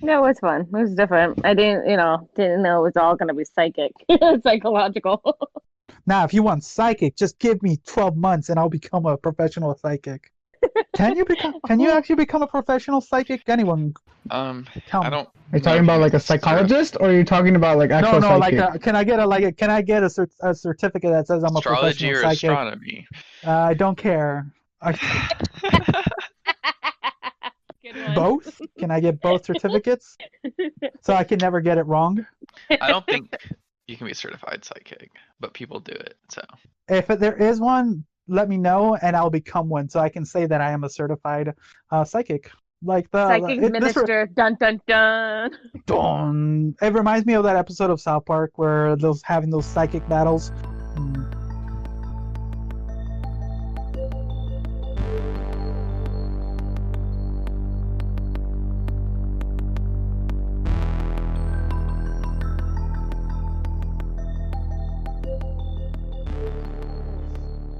No, it was fun. It was different. I didn't know it was all gonna be psychic, psychological. Now, if you want psychic, just give me 12 months and I'll become a professional psychic. Can you actually become a professional psychic? Anyone tell me. I don't. Are you know talking if about you like a can sort of- psychologist, or are you talking about like actual No, psychic? can I get a certificate that says I'm a astrology professional or psychic? astronomy? I don't care. Good one. Both? Can I get both certificates so I can never get it wrong? I don't think you can be a certified psychic, but people do it. So If there is one, let me know and I'll become one so I can say that I am a certified psychic. Like Psychic minister. Dun dun dun. It reminds me of that episode of South Park where those having those psychic battles.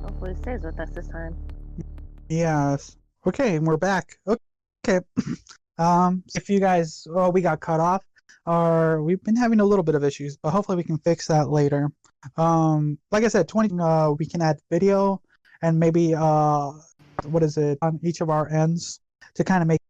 Hopefully, it stays with us this time. Yes. Okay, and we're back. Okay. If you guys, we got cut off, or we've been having a little bit of issues, but hopefully we can fix that later. Like I said, we can add video and maybe what is it on each of our ends to kind of make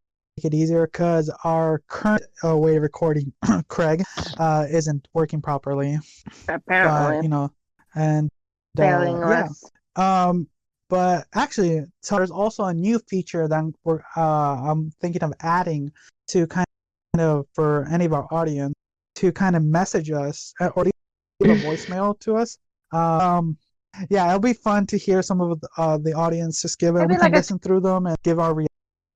it easier because our current way of recording, Craig, isn't working properly. Apparently, And failing yeah. us. But actually, so there's also a new feature that I'm thinking of adding to kind of for any of our audience to kind of message us or leave a voicemail to us. Yeah, it'll be fun to hear some of the audience just give it. Maybe We can like a listen through them and give our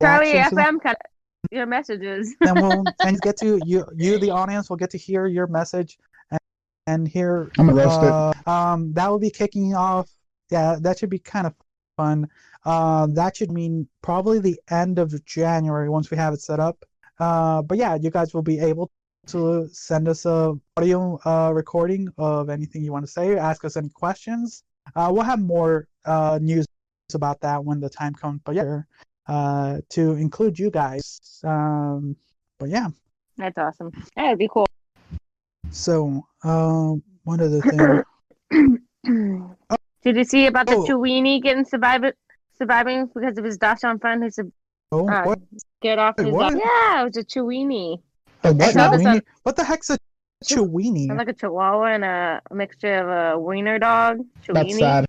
Charlie reactions to them. FM kind of your messages. And we'll get to you the audience will get to hear your message and here I'm gonna roast it. that will be kicking off. Yeah, that should be kind of fun. That should mean probably the end of January once we have it set up. But yeah, you guys will be able to send us a audio recording of anything you want to say, ask us any questions. We'll have more news about that when the time comes. But yeah, to include you guys. But yeah. That's awesome. That'd be cool. So, one other thing. Did you see about the Oh. Chewini getting surviving because of his Dachshund friend who's What? scared off Wait, his what? Yeah, it was a Chewini. A what? saw this on- Chewini? What the heck's a Chewini? Sounds like a Chihuahua and a mixture of a wiener dog. That's Chewini. sad.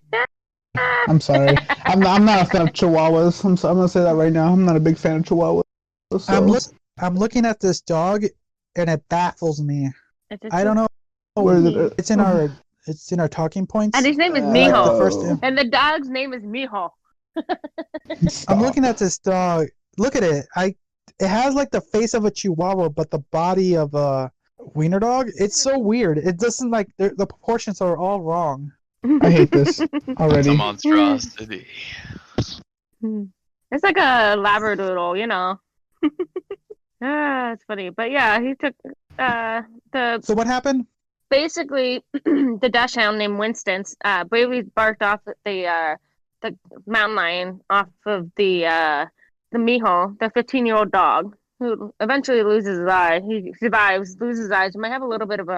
I'm sorry. I'm not a fan of Chihuahuas. I'm gonna say that right now. I'm not a big fan of Chihuahuas. So. I'm looking at this dog, and it baffles me. I don't know. Where is it? It's in our talking points. And his name is Like Miho. the first. And the dog's name is Miho. I'm looking at this dog. Look at it. It has like the face of a Chihuahua, but the body of a wiener dog. It's so weird. It doesn't like the proportions are all wrong. I hate this It's already. a monstrosity. It's like a labradoodle, you know. It's funny. But yeah, he took the So what happened? basically the dachshund named Winston bravely barked off the mountain lion off of the Miho, the 15-year-old dog, who eventually loses his eye. He survives, loses his eyes. He might have a little bit of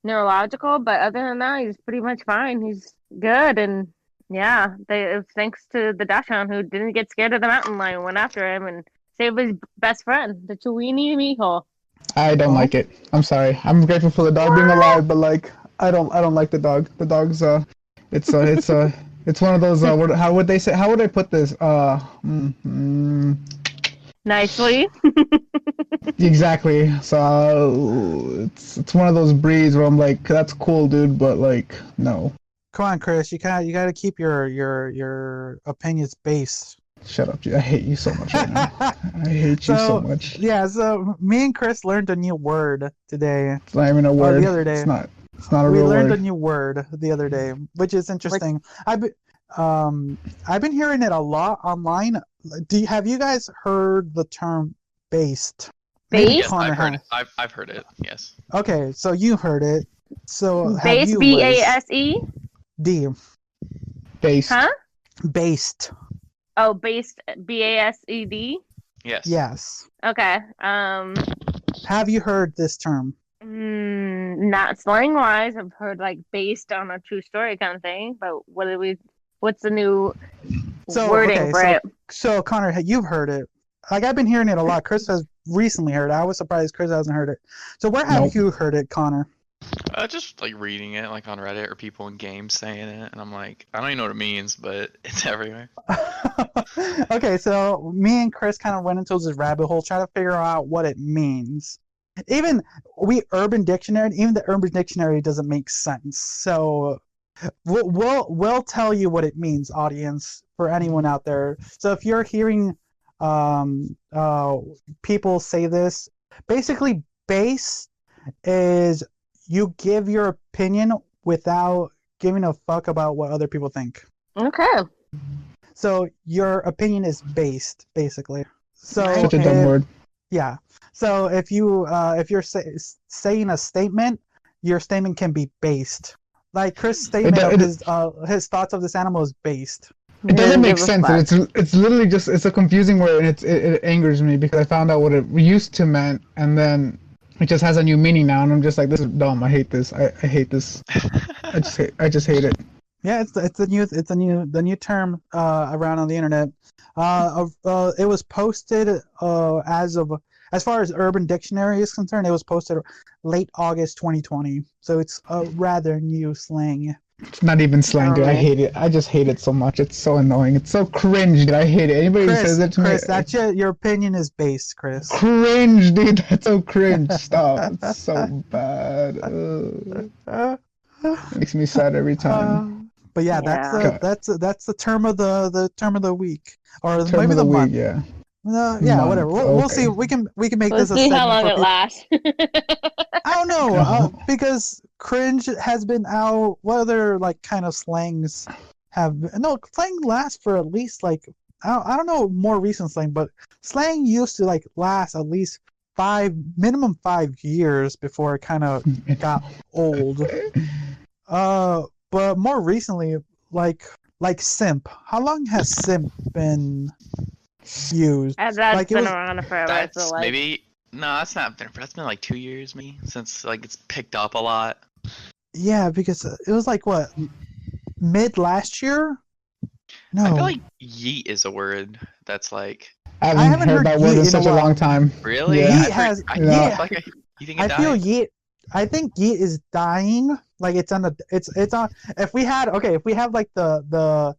neurological, but other than that, he's pretty much fine. He's good, and yeah, it's thanks to the dachshund who didn't get scared of the mountain lion, went after him and saved his best friend, the Chewini Miho. I don't like it. I'm sorry. I'm grateful for the dog being alive, but like I don't like the dog. The dog's it's one of those how would they say, how would I put this? Nicely. Exactly. So it's one of those breeds where I'm like, that's cool, dude, but like no. Come on, Chris. You gotta keep your opinions based. Shut up, dude. I hate you so much right now. I hate you so much. Yeah, so me and Chris learned a new word today. It's not even a word. The other day. It's not a We real learned word. a new word the other day, which is interesting. I've been hearing it a lot online. Have you guys heard the term based? Maybe Based? Yes, Connor I've heard has. it. I've heard it. Yes. Okay, so you heard it. So have Base, you, B-A-S-E? D. Based. Huh? Based. Oh, based, B-A-S-E-D? Yes. Yes. Okay. Have you heard this term? Not slang wise. I've heard like based on a true story kind of thing. But what's the new wording for it? So Connor, you've heard it. Like I've been hearing it a lot. Chris has recently heard it. I was surprised Chris hasn't heard it. So where have Nope. you heard it, Connor? Just like reading it, like on Reddit or people in games saying it, and I'm like, I don't even know what it means, but it's everywhere. Okay, so me and Chris kind of went into this rabbit hole trying to figure out what it means. Even Urban Dictionary, even the Urban Dictionary doesn't make sense. So we'll tell you what it means, audience, for anyone out there. So if you're hearing people say this, basically base is you give your opinion without giving a fuck about what other people think. Okay. So your opinion is based, basically. So Such a dumb word. yeah. So if you're saying a statement, your statement can be based. Like Chris' statement of his thoughts of this animal is based. It doesn't make sense. And it's literally just it's a confusing word, and it angers me because I found out what it used to meant, and then it just has a new meaning now, and I'm just like, this is dumb. I hate this. I hate this. I just hate it. Yeah, it's the new term around on the internet. It was posted as far as Urban Dictionary is concerned, it was posted late August 2020. So it's a rather new slang. It's not even slang, dude. I hate it. I just hate it so much. It's so annoying. It's so cringe, dude. I hate it. Anybody who says it to Chris, me, that's your opinion is based, Chris. cringe, dude. That's so cringe. Stop. It's so bad. Makes me sad every time. But yeah, Yeah. that's the term of the term of the week, or Term maybe of the the month. week, yeah. Yeah, Month, whatever. We'll see. okay. We can make Let's this a see segment how long for it people. lasts. I don't know because cringe has been out. What other like kind of slangs have been? No, slang lasts for at least like I don't know more recent slang, but slang used to like last at least minimum 5 years before it kind of got old. But more recently, like simp. How long has simp been used? And that's Like it been was, around forever. I feel That's like. maybe no, that's not been. That's been like 2 years, maybe, since like it's picked up a lot. yeah, because it was like what mid last year. No, I feel like yeet is a word that's like I I haven't haven't heard heard that word yeet in in such a a while. long time. really. Yeah. Yeet has I yeah. feel like you think it I died? feel yeet. I think yeet is dying. Like it's on the. It's on. If we have like the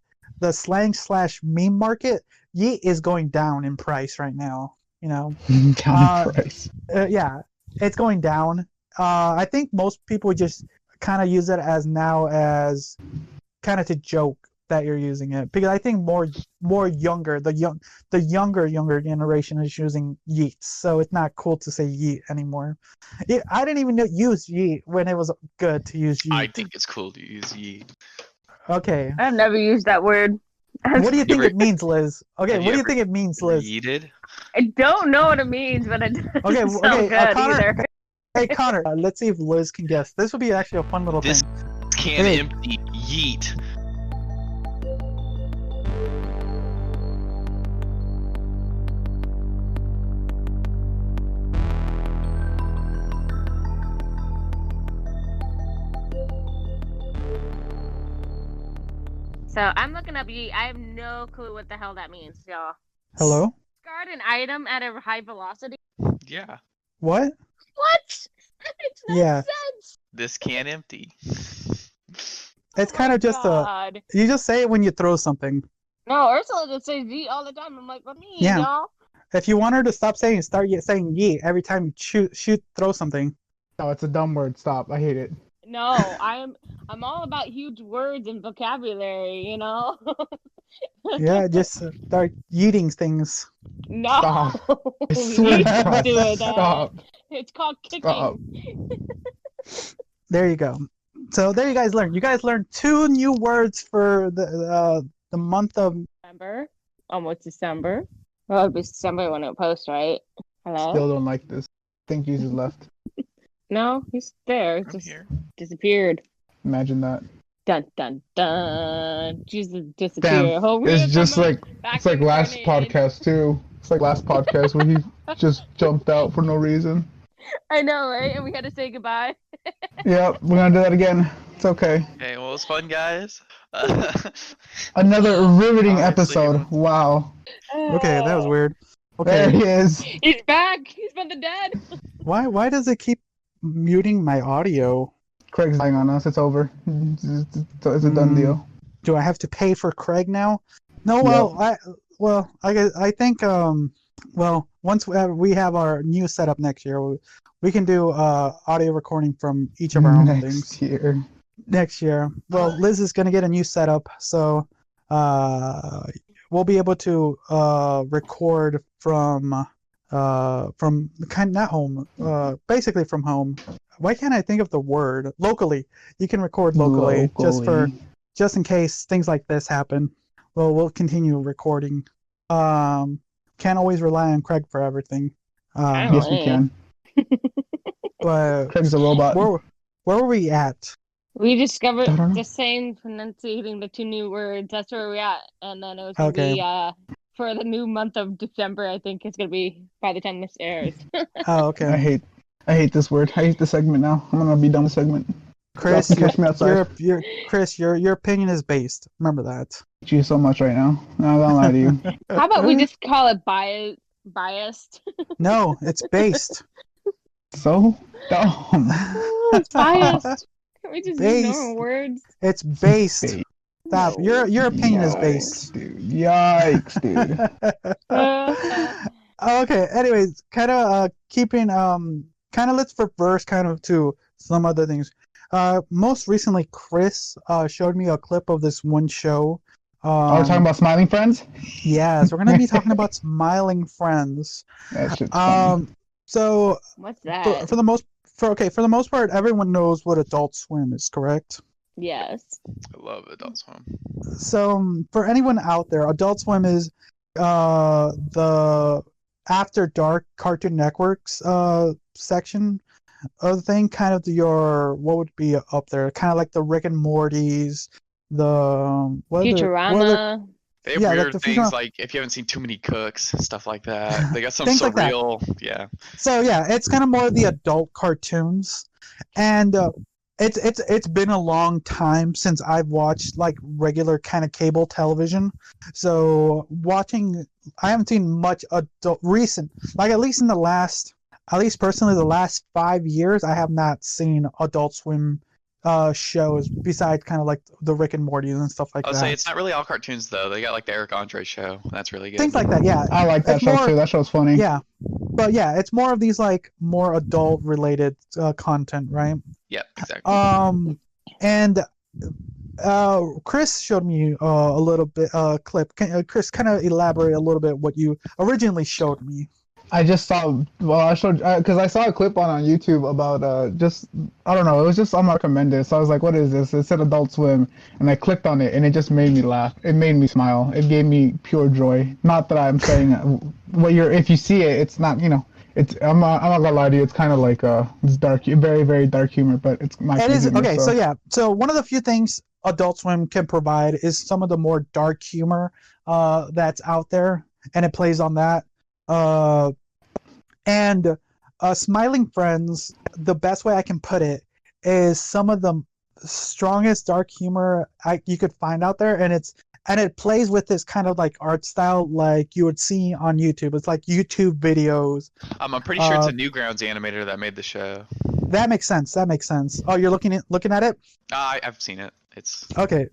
slang / meme market, yeet is going down in price right now. You know. Down in price. Yeah, it's going down. I think most people just kind of use it as kind of to joke that you're using it, because I think more younger the younger generation is using yeets, so it's not cool to say yeet anymore. I didn't even use yeet when it was good to use yeet. I think it's cool to use yeet. Okay, I've never used that word. what do you think ever- it means, Liz? Okay, have you what do you ever think it means, Liz? Yeeted? I don't know what it means, but it doesn't Okay, sound okay, good Connor. either. Hey Connor, let's see if Liz can guess. This would be actually a fun little This thing. can Hey. empty yeet. So I'm looking up yeet. I have no clue what the hell that means, y'all. Hello? Discard an item at a high velocity. Yeah. What? What? That makes no Yeah. sense. This can empty. It's kind of just God. you just say it when you throw something. No, Ursula just says yeet all the time. I'm like, what mean, Yeah. y'all? If you want her to stop saying, start saying yeet every time you throw something. No, it's a dumb word. Stop. I hate it. No, I'm all about huge words and vocabulary, you know? Yeah, just start yeeting things. No. Stop. I You swear to just God, do it. stop. It's called kicking. Stop. There you go. So there you guys learned. You guys learned 2 new words for the month of. December. Almost December. Well, it'll be December when it posts, right? Hello? Still don't like this. I think Jesus left. No, he's there. I'm Just here. disappeared. Imagine that. Dun dun dun. Jesus Damn. disappeared. Oh, It's just like back it's like last incarnated. podcast too. It's like last podcast where he just jumped out for no reason. I know, right? And we had to say goodbye. Yep, we're gonna do that again. It's okay. Okay, well, it was fun, guys. Another riveting Obviously, episode. Wow. Okay, that was weird. There Okay, he is. He's back. He's from the dead. why does it keep muting my audio? Craig's lying on us. It's over. It's a done deal. Do I have to pay for Craig now? No, Yep. I think well, once we have our new setup next year, we can do audio recording from each of our own things Next year. next year. Well, Liz is gonna get a new setup, so we'll be able to record from not home, basically from home. Why can't I think of the word? Locally. You can record locally. Just in case things like this happen. Well, we'll continue recording. Can't always rely on Craig for everything. Yes, we can. But Craig's a robot. where were we at? We discovered I don't know. the same pronunciating the 2 new words. That's where we're at. And then it was gonna Okay. be for the new month of December. I think it's gonna be by the time this airs. Oh, okay. I hate this word. I hate the segment now. I'm gonna be done with the segment. Chris, Y'all can catch me outside. your opinion is based. Remember that. Hate you so much right now. I'm not gonna lie to you. How about we just call it biased? No, it's based. So dumb. Oh, it's biased. Can we just Based. use normal words? It's based. Stop. Your opinion is based. Dude. Yikes, dude. Okay. Anyways, kind of keeping kind of let's reverse kind of to some other things. Most recently, Chris showed me a clip of this one show. Are we talking about Smiling Friends? Yes, we're gonna be talking about Smiling Friends. That shit's funny. So What's that? for for the most part, everyone knows what Adult Swim is, correct? Yes. I love Adult Swim. So for anyone out there, Adult Swim is the After Dark Cartoon Network's section of the thing, kind of your what would be up there, kind of like the Rick and Morty's, the Futurama. They have Yeah, like weird the things Futurama- like if you haven't seen Too Many Cooks, stuff like that. They got some Things like that. surreal, yeah. So yeah, it's kind of more the adult cartoons, and it's been a long time since I've watched like regular kind of cable television. So I haven't seen much recent, like at least personally the last 5 years, I have not seen Adult Swim shows besides kind of like the Rick and Morty's and stuff like I'll that. say it's not really all cartoons though. They got like the Eric Andre show. That's really good. Things like that, yeah. I like that It's show more- too. That show's funny. Yeah, but yeah, it's more of these like more adult related content, right? Yep, exactly. And Chris showed me a little bit clip. Chris, kind of elaborate a little bit what you originally showed me. I just saw. Well, I showed because I saw a clip on YouTube about just I don't know. It was just unrecommended. So I was like, "What is this?" It said Adult Swim, and I clicked on it, and it just made me laugh. It made me smile. It gave me pure joy. Not that I'm saying if you see it, it's not It's I'm not gonna lie to you. It's kind of like it's dark, very very dark humor, but it's my. It is humor, okay. So yeah, so one of the few things Adult Swim can provide is some of the more dark humor that's out there, and it plays on that. And Smiling Friends, the best way I can put it is some of the strongest dark humor you could find out there, and it plays with this kind of like art style like you would see on YouTube. It's like YouTube videos. I'm pretty sure it's a Newgrounds animator that made the show. That makes sense. Oh, you're looking at it? I've seen it. It's Okay.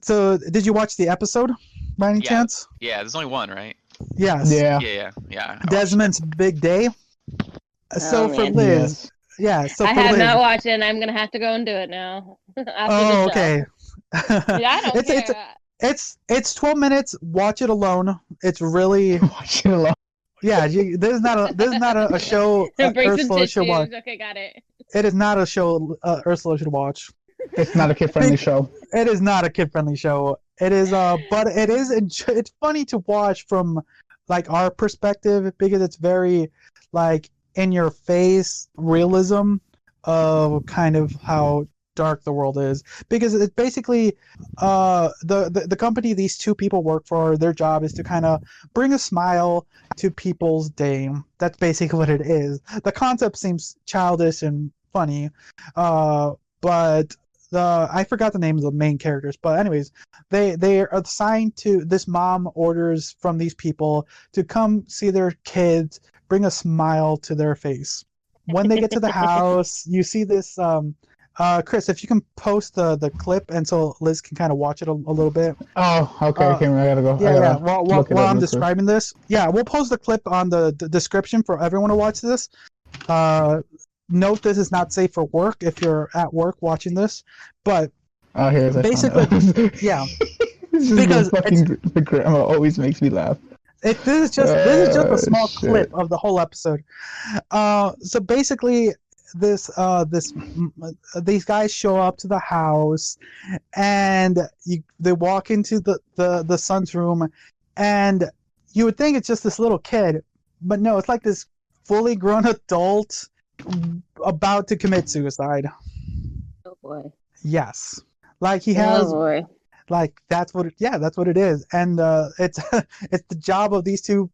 So did you watch the episode by any chance? Yeah, there's only one, right? Yes. Yeah. Yeah. I watched Desmond's Big Day. So for man. Liz, yeah. So I for have Liz, not watched it, and I'm gonna have to go and do it now. After oh, the show. okay. Yeah, I don't care. It's 12 minutes. Watch it alone. It's really Watch it alone. yeah. There's not a show Bring some Ursula should watch. tissues. Okay, got it. It is not a show Ursula should watch. It's not a kid-friendly show. It is not a kid-friendly show. It is but it's funny to watch from like our perspective because it's very like in your face realism of kind of how dark the world is, because it's basically the company these two people work for, their job is to kind of bring a smile to people's day. That's basically what it is. The concept seems childish and funny, but I forgot the names of the main characters, but anyways, they are assigned to this mom orders from these people to come see their kids, bring a smile to their face. When they get to the house, you see this Chris, if you can post the clip and so Liz can kind of watch it a little bit. Oh, okay. I gotta go. Yeah. While I'm describing this, yeah, we'll post the clip on the description for everyone to watch this. Note this is not safe for work if you're at work watching this, but basically, yeah, because the grandma always makes me laugh. This is just a small clip of the whole episode. So basically, these guys show up to the house, and they walk into the son's room, and you would think it's just this little kid, but no, it's like this fully grown adult about to commit suicide. Oh boy. Yes, like he has. Oh boy. Like that's what it is, and it's it's the job of these two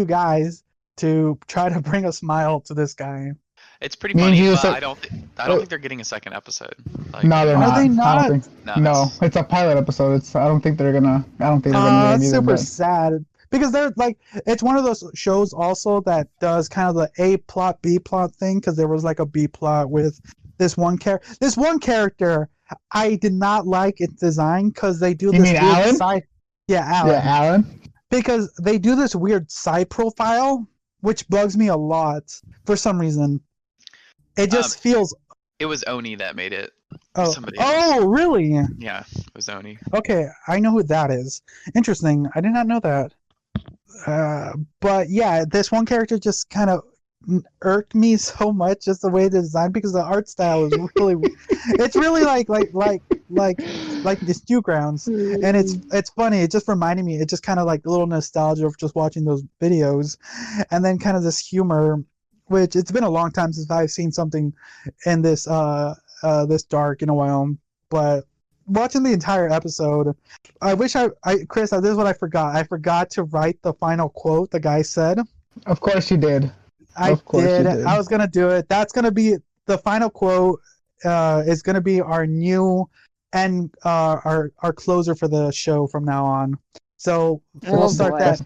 guys to try to bring a smile to this guy. It's pretty funny, but I don't think they're getting a second episode. Like, no, they're not. Are they not? I don't think, no, it's a pilot episode. I don't think they're gonna get It's either, super but... sad because they're like, it's one of those shows also that does kind of the A plot B plot thing, because there was like a B plot with this one character. This one character I did not like its design because they do You this mean weird Alan? side. Yeah, Alan. Yeah, Alan. Because they do this weird side profile, which bugs me a lot for some reason. It just feels. It was Oni that made it. Oh, Somebody else. Oh, really? Yeah, it was Oni. Okay, I know who that is. Interesting. I did not know that. But yeah, this one character just kind of irked me so much, just the way the design, because the art style is really, it's really like this Newgrounds, and it's funny. It just reminded me. It just kind of like a little nostalgia of just watching those videos, and then kind of this humor, which it's been a long time since I've seen something in this dark in a while, but. Watching the entire episode, I wish Chris, this is what I forgot. I forgot to write the final quote the guy said. Of course you did. I Of course did. you did. I was gonna do it. That's gonna be the final quote. Is gonna be our new and our closer for the show from now on. So Oh, we'll start boy. that.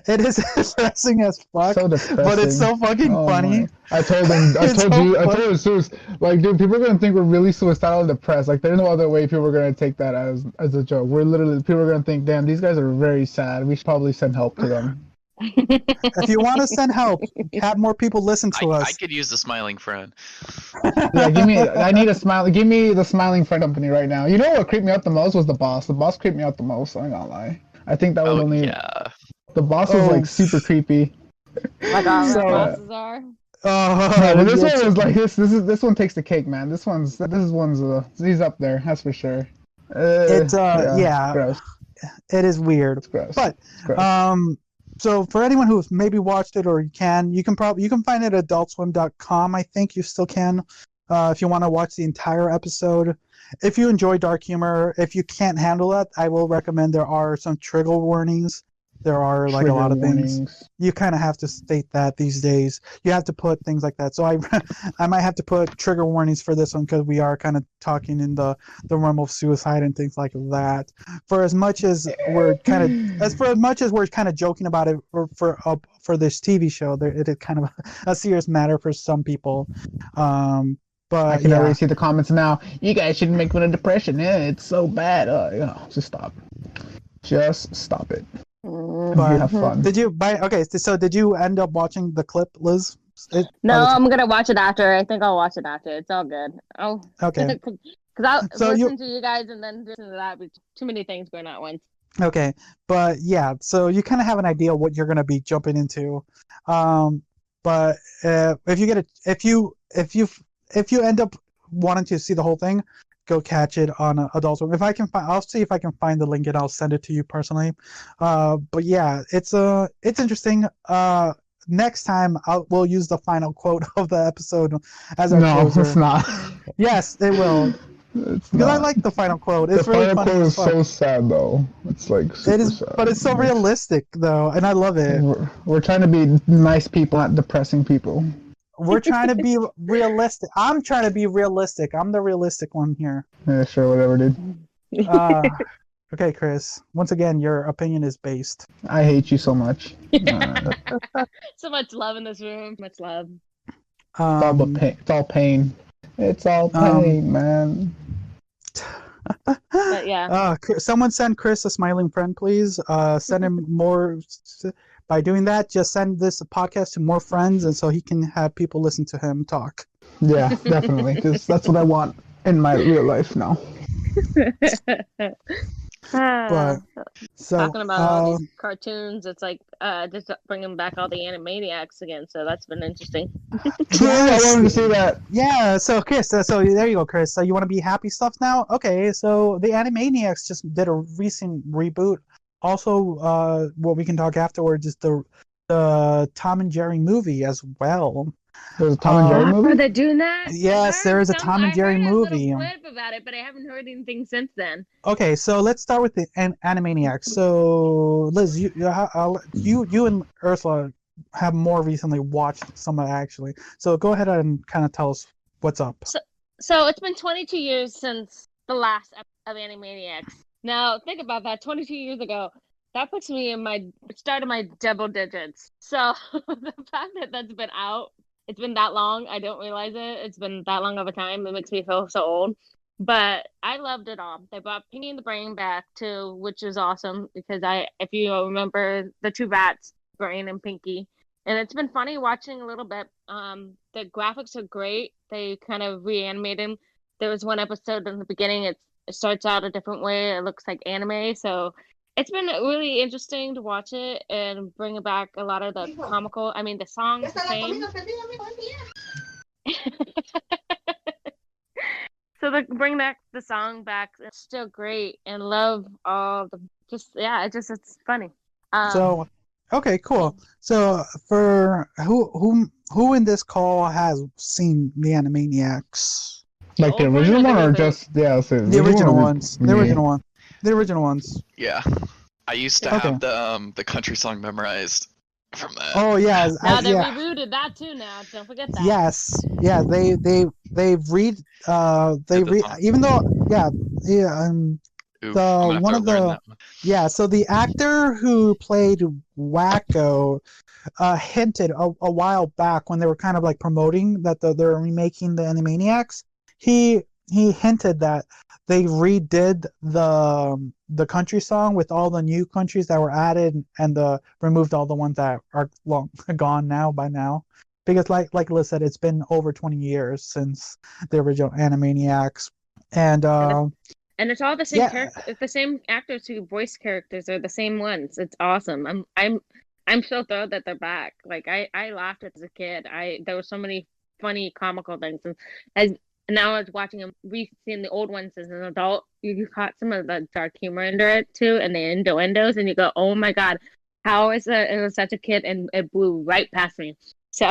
It is depressing as fuck, So depressing. but it's so fucking Oh funny. my. I told him. I It's told so you. I funny. told Zeus. Like, dude, people are gonna think we're really suicidal and depressed. Like, there's no other way people are gonna take that as a joke. We're literally people are gonna think, damn, these guys are very sad. We should probably send help to them. If you want to send help, have more people listen to I us. could use the smiling friend. Yeah, give me. I need a smile. Give me the smiling friend company right now. You know what creeped me out the most was the boss. The boss creeped me out the most. I'm not gonna lie. I think that was Oh only yeah. the boss was like super creepy. Like all So- our bosses are. No, but this yes. one was like this one takes the cake, man. This one's he's up there, that's for sure. It's yeah, gross. it is weird. It's gross. But It's gross. so for anyone who's maybe watched it, or you can find it at adultswim.com. I think you still can, if you want to watch the entire episode. If you enjoy dark humor, if you can't handle it, I will recommend there are some trigger warnings. There are like a Trigger lot of things. warnings. You kind of have to state that these days. You have to put things like that. So I might have to put trigger warnings for this one, because we are kind of talking in the realm of suicide and things like that. For as much as we're kind of joking about it for this TV show, it is kind of a serious matter for some people. But I can yeah. already see the comments now. You guys shouldn't make fun of depression. Yeah, it's so bad. Just stop. Just stop it. But You have fun. did you end up watching the clip, Liz? No, I'm gonna watch it after. I think I'll watch it after. It's all good. Oh, Okay. Because I'll So listen to you guys and then listen to that. But too many things going on at once. Okay, but yeah, so you kind of have an idea what you're going to be jumping into. But if you end up wanting to see the whole thing, go catch it on Adult Swim. If I can find, I'll see if I can find the link and I'll send it to you personally. But yeah, it's interesting. Next time we'll use the final quote of the episode as our closer. It's not. Yes, it will. It's Because I not. like the final quote. The It's really final funny quote as is fuck. so sad though. It's like super It is, sad. but it's so realistic though, and I love it. We're trying to be nice people, not depressing people. We're trying to be realistic. I'm trying to be realistic. I'm the realistic one here. Yeah, sure, whatever, dude. Okay, Chris. Once again, your opinion is based. I hate you so much. So much love in this room. Much love. It's all but pain. It's all pain. It's all pain, man. But yeah. Someone send Chris a smiling friend, please. Send him more. By doing that, just send this podcast to more friends, and so he can have people listen to him talk. Yeah, definitely. Because that's what I want in my real life now. But so talking about all these cartoons, it's like just bringing back all the Animaniacs again. So that's been interesting. True, I wanted to see that. Yeah, so Chris, so there you go, Chris. So you want to be happy stuff now? Okay, so the Animaniacs just did a recent reboot. Also, what we can talk afterwards is the Tom and Jerry movie as well. There's a Tom and Jerry movie? Are they doing that? Yes, there is a Tom and Jerry movie. I heard a little clip about it, but I haven't heard anything since then. Okay, so let's start with the Animaniacs. So Liz, you and Ursula have more recently watched some of it, actually. So go ahead and kind of tell us what's up. So it's been 22 years since the last episode of Animaniacs. Now think about that. 22 years ago, that puts me in my start of my double digits. So the fact that that's been out, it's been that long. I don't realize it. It's been that long of a time. It makes me feel so old. But I loved it all. They brought Pinky and the Brain back too, which is awesome because if you remember the two rats, Brain and Pinky, and it's been funny watching a little bit. The graphics are great. They kind of reanimated them. There was one episode in the beginning. It starts out a different way. It looks like anime, so It's been really interesting to watch it and bring back a lot of the comical. I mean, the song's the same. So the bring back the song back, it's still great and love all the just yeah, it's funny. So, okay, cool. So, for who in this call has seen the Animaniacs? The Like the old one original or the one, or reboot? just The original ones. The Yeah. original one. The original ones. Yeah. I used to Okay. have the country song memorized from that. Oh yeah, Now they yeah. rebooted that too. Now don't forget that. Yes, yeah. They read they Did the read song. even though yeah Oof, I'm the gonna have one to of learn the that one. yeah so the actor who played Wacko hinted a while back when they were kind of like promoting that they're remaking the Animaniacs. He hinted that they redid the country song with all the new countries that were added and removed all the ones that are long gone now by now. Because like Liz said, it's been over 20 years since the original Animaniacs. And And it's all the same yeah, character. It's the same actors who voice characters are the same ones. It's awesome. I'm so thrilled that they're back. Like I laughed as a kid. There were so many funny comical things, and as now I was watching them, re-seeing the old ones as an adult. You caught some of the dark humor into it too, and the innuendos, and you go, "Oh my God, how is it? It was such a kid, and it blew right past me." So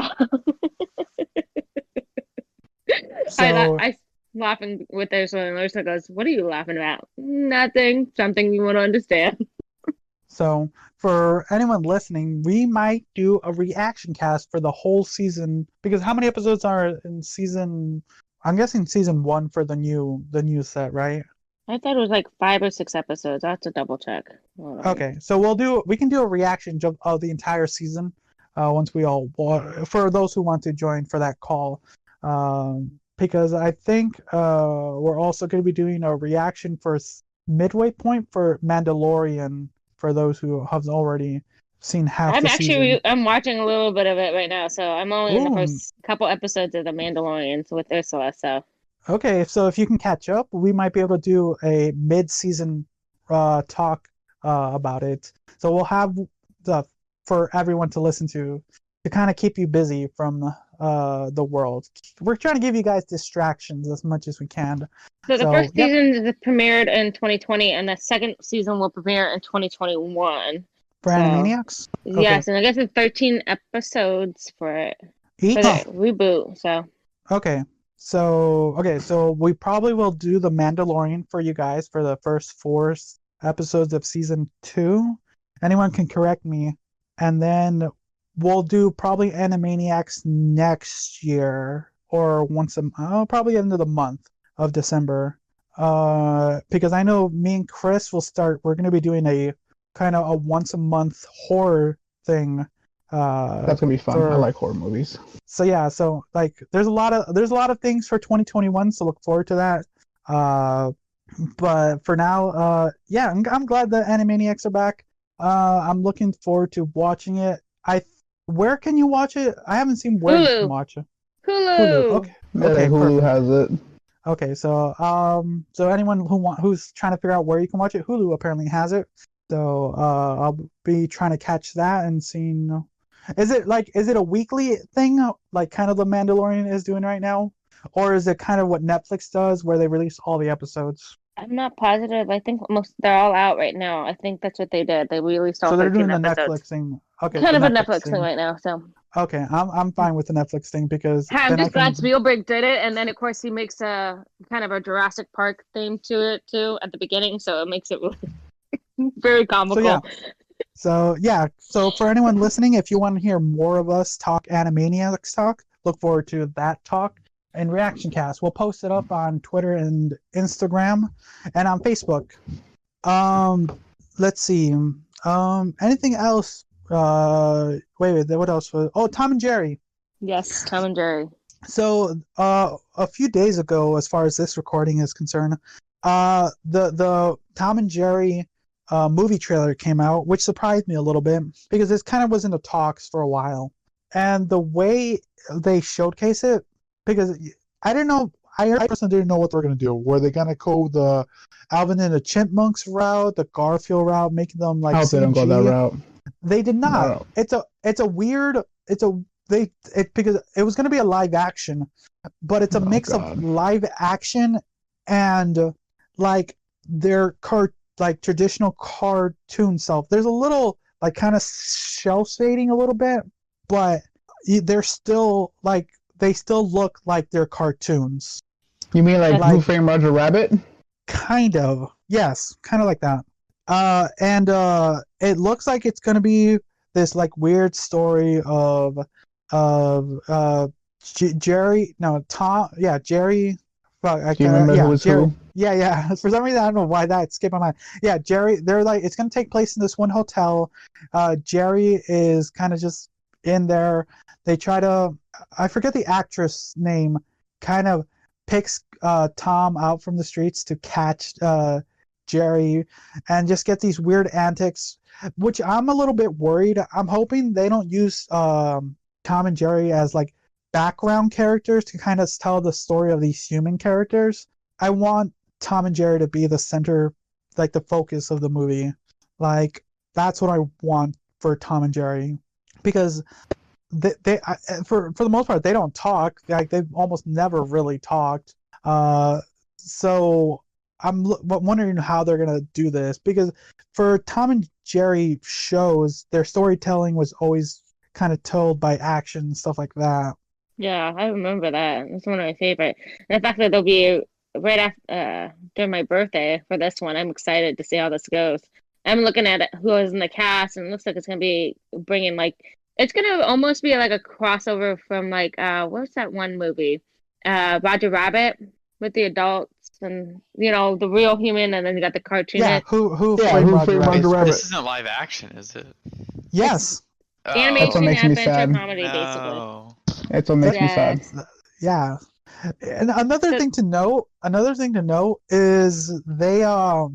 so I laughing with this one. Larissa goes, "What are you laughing about? Nothing. Something you want to understand." So, for anyone listening, we might do a reaction cast for the whole season because how many episodes are in season? I'm guessing season one for the new set, right? I thought it was like 5 or 6 episodes. I have to double check. Hold on. Okay, so we can do a reaction of the entire season once we all for those who want to join for that call. Because I think we're also going to be doing a reaction for midway point for Mandalorian for those who have already seen half the season. I'm watching a little bit of it right now, so I'm only in the Ooh, first couple episodes of The Mandalorian with Ursula. So okay, so if you can catch up, we might be able to do a mid-season talk about it. So we'll have the for everyone to listen to kind of keep you busy from the world. We're trying to give you guys distractions as much as we can. the So, first yep, season is premiered in 2020, and the second season will premiere in 2021. for So Animaniacs. Okay, yes, and I guess it's 13 episodes for it for each. the reboot. So Okay. So we probably will do the Mandalorian for you guys for the first four episodes of season 2. Anyone can correct me. And then we'll do probably Animaniacs next year or probably end of the month of December. Because I know me and Chris we're going to be doing a kind of a once a month horror thing That's gonna be fun. I for like horror movies. so yeah, so like there's a lot of things for 2021, so look forward to that. Uh, but for now, yeah, I'm glad that Animaniacs are back. I'm looking forward to watching it. Where can you watch it? I haven't seen where you can Hulu, watch it. Hulu. Hulu. Okay. Yeah, Okay, Hulu perfect. has it. Okay, so anyone who's trying to figure out where you can watch it, Hulu apparently has it. So I'll be trying to catch that and seeing. Is it a weekly thing like kind of the Mandalorian is doing right now, or is it kind of what Netflix does where they release all the episodes? I'm not positive. I think they're all out right now. I think that's what they did. They released all So they're 13 doing the episodes. Netflix thing. Okay, Kind the of a Netflix Netflix thing thing. right now. So Okay, I'm fine with the Netflix thing because I'm then I just glad can. Spielberg did it, and then of course he makes a kind of a Jurassic Park theme to it too at the beginning, so it makes it really very So yeah, comical. so for anyone listening, if you want to hear more of us talk Animaniacs talk, look forward to that talk and Reaction Cast. We'll post it up on Twitter and Instagram and on Facebook. Um, let's see. Anything else? Wait, what else was? Oh, Tom and Jerry. Yes, Tom and Jerry. So, a few days ago, as far as this recording is concerned, the Tom and Jerry movie trailer came out, which surprised me a little bit because this kind of was in the talks for a while, and the way they showcase it, because I didn't know, I personally didn't know what they were gonna do. Were they gonna go the Alvin and the Chipmunks route, the Garfield route, making them like I hope they don't go that CG? route. They did not. No. It's a weird. Because it was gonna be a live action, but it's a mix of God. live action and like their like traditional cartoon self. There's a little like kind of shell shading a little bit, but they're still like they still look like they're cartoons. You mean like Like- Who Framed Roger Rabbit? Kind of, yes, kind of like that. And it looks like it's gonna be this like weird story of Jerry, no, Tom, yeah, Jerry. Fuck, Do you remember yeah, who was Jerry. who? Yeah. For some reason, I don't know why that skipped my mind. Yeah, Jerry. They're like, it's gonna take place in this one hotel. Jerry is kind of just in there. They try to, I forget the actress name. Kind of picks Tom out from the streets to catch Jerry, and just get these weird antics. Which I'm a little bit worried. I'm hoping they don't use Tom and Jerry as like background characters to kind of tell the story of these human characters. I want Tom and Jerry to be the center, like the focus of the movie. Like that's what I want for Tom and Jerry, because for the most part they don't talk. Like they've almost never really talked. So I'm wondering how they're gonna do this, because for Tom and Jerry shows, their storytelling was always kind of told by action and stuff like that. Yeah, I remember that. It's one of my favorite. And the fact that they'll be right after during my birthday for this one, I'm excited to see how this goes. I'm looking at it, who is in the cast, and it looks like it's gonna be bringing like it's gonna almost be like a crossover from like what's that one movie, Roger Rabbit, with the adults and the real human, and then you got the cartoon. Yeah, who Yeah, framed Who Roger Framed Rabbit? Roger Rabbit? This isn't live action, is it? Yes. Oh, That's what Animation, makes me adventure, sad. comedy, basically. no. That's what makes me sad. Yes. Yeah. And another So- thing to note is they are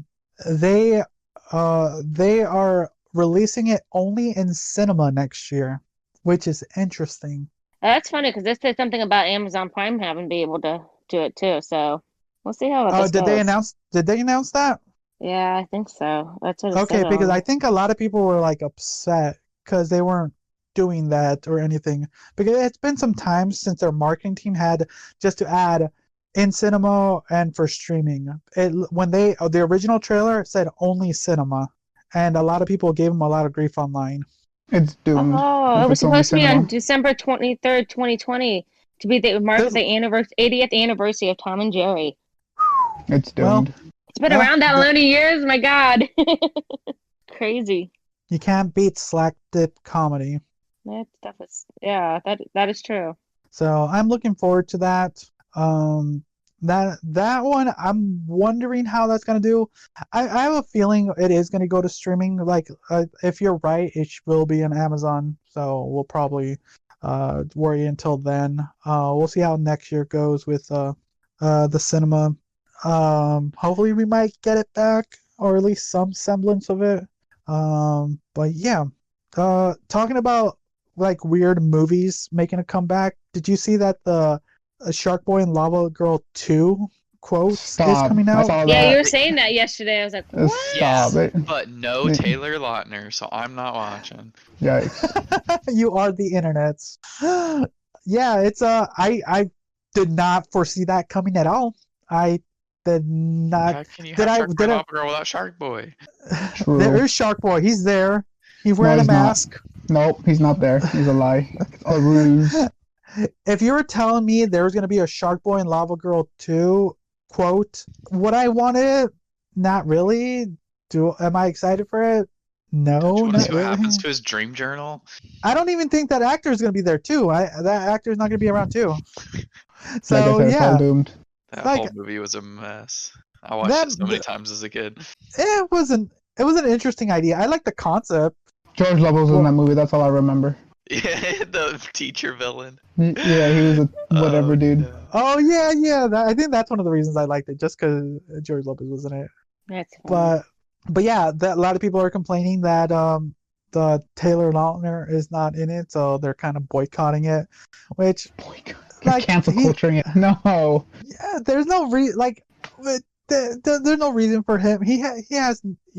releasing it only in cinema next year, which is interesting. That's funny because this said something about Amazon Prime having be able to do it too. So we'll see how this Did they goes. announce that? Yeah, I think so. That's what it Okay, said because on. I think a lot of people were like upset because they weren't doing that or anything. Because it's been some time since their marketing team had just to add in cinema and for streaming. When the original trailer said only cinema, and a lot of people gave them a lot of grief online. It's doomed. Oh, if it was it's only supposed to be on cinema. December 23rd, 2020 to be the mark of the 80th anniversary of Tom and Jerry. It's Well, doomed. It's been Well, around that many years, my God. Crazy. You can't beat slack dip comedy. That stuff is, yeah, that is true. So I'm looking forward to that. That one, I'm wondering how that's gonna do. I have a feeling it is gonna go to streaming. Like, if you're right, it will be on Amazon. So we'll probably worry until then. We'll see how next year goes with the cinema. Hopefully we might get it back, or at least some semblance of it. But yeah, talking about like weird movies making a comeback. Did you see that the Shark Boy and Lava Girl 2 is Stop. coming I out? saw Yeah, you that. were saying that yesterday. I was like, what? Stop Yes, it. but no Taylor Lautner, so I'm not watching. Yikes. You are the internets. Yeah, it's I did not foresee that coming at all. I did not. How can you Did have I- Shark Boy did I- Lava Girl without Shark Boy? True. There is Shark Boy. He's there. He's wearing a he's not. mask. Nope, he's not there. He's a lie. A ruse. If you were telling me there was going to be a Shark Boy and Lava Girl 2, would I want it? Not really. Am I excited for it? No, Do you want to not see what really. happens to his dream journal? I don't even think that actor is going to be there too. That actor is not going to be around too. So Like I said, it's all yeah, doomed. That Like- whole movie was a mess. I watched That- it so many times as a kid. it was an interesting idea. I like the concept. George Love was in Well- that movie. That's all I remember. Yeah, the teacher villain. Yeah, he was a whatever Oh, dude. yeah. Oh yeah. I think that's one of the reasons I liked it, just because George Lopez was in it. That's funny. But yeah, a lot of people are complaining that the Taylor Lautner is not in it, so they're kind of boycotting it. Which Like Cancel culturing it. No. yeah, there's no there's no reason for him. He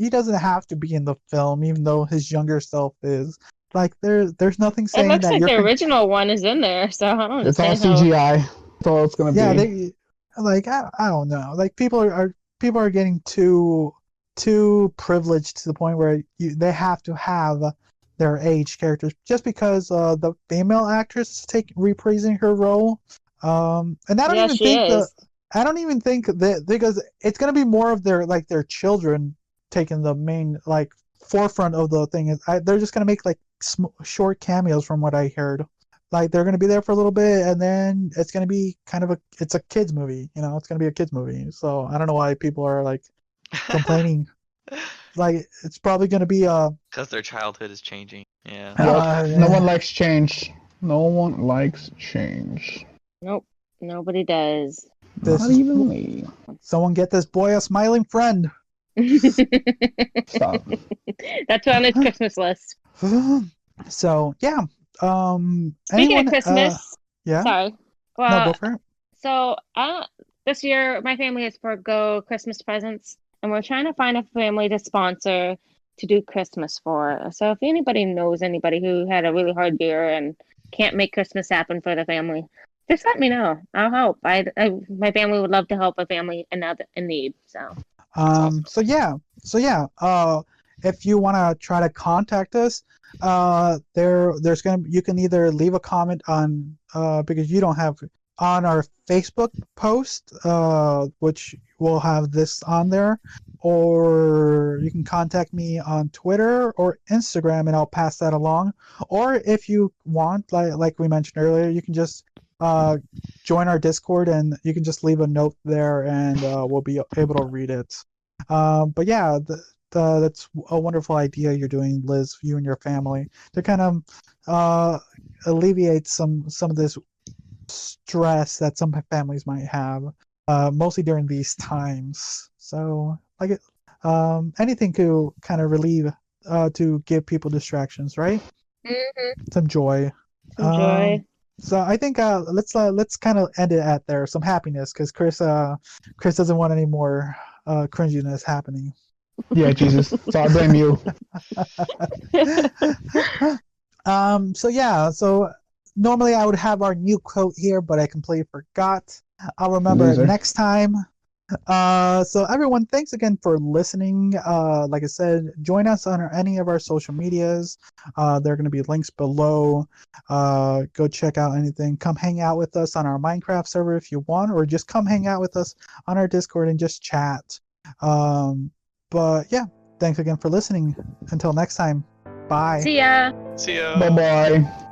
doesn't have to be in the film, even though his younger self is. Like there's nothing It saying looks that like you're. the original one is in there, so I don't It's all understand how. CGI. That's all it's gonna Yeah, be. they like I don't know. Like people are getting too privileged to the point where they have to have their age characters just because the female actress is reprising her role. And Yeah, she is. I don't even think that because it's gonna be more of their children taking the main like forefront of the thing. They're just gonna make like short cameos from what I heard. Like they're gonna be there for a little bit, and then it's gonna be it's a kids movie. It's gonna be a kids movie. So I don't know why people are like complaining. Like it's probably gonna be Because their childhood is changing. Yeah. Yep. No one likes change. No one likes change. Nope, nobody does. Not even me. Someone get this boy a smiling friend. Stop. That's on his Christmas list. So yeah. Speaking Anyone, of Christmas, yeah. sorry. No, Well, go for it. so this year my family has forgo Christmas presents, and we're trying to find a family to sponsor to do Christmas for. So if anybody knows anybody who had a really hard year and can't make Christmas happen for the family, just let me know. I'll help. My family would love to help a family in need. So. awesome. So yeah. If you want to try to contact us, you can either leave a comment on because you don't have on our Facebook post, which will have this on there, or you can contact me on Twitter or Instagram, and I'll pass that along. Or if you want, like we mentioned earlier, you can just join our Discord, and you can just leave a note there, and we'll be able to read it. But yeah, that's a wonderful idea you're doing, Liz, you and your family, to kind of alleviate some of this stress that some families might have, mostly during these times. So like anything to kind of relieve, to give people distractions, right? Mm-hmm. Some joy. Enjoy. So I think let's kind of end it at there. Some happiness, because Chris doesn't want any more cringiness happening. Yeah, Jesus. So I blame you. So yeah, so normally I would have our new quote here, but I completely forgot. I'll remember it next time. So everyone, thanks again for listening. Like I said, join us on any of our social medias. There are going to be links below. Go check out anything. Come hang out with us on our Minecraft server if you want, or just come hang out with us on our Discord and just chat. But yeah, thanks again for listening. Until next time, bye. See ya. See ya. Bye bye.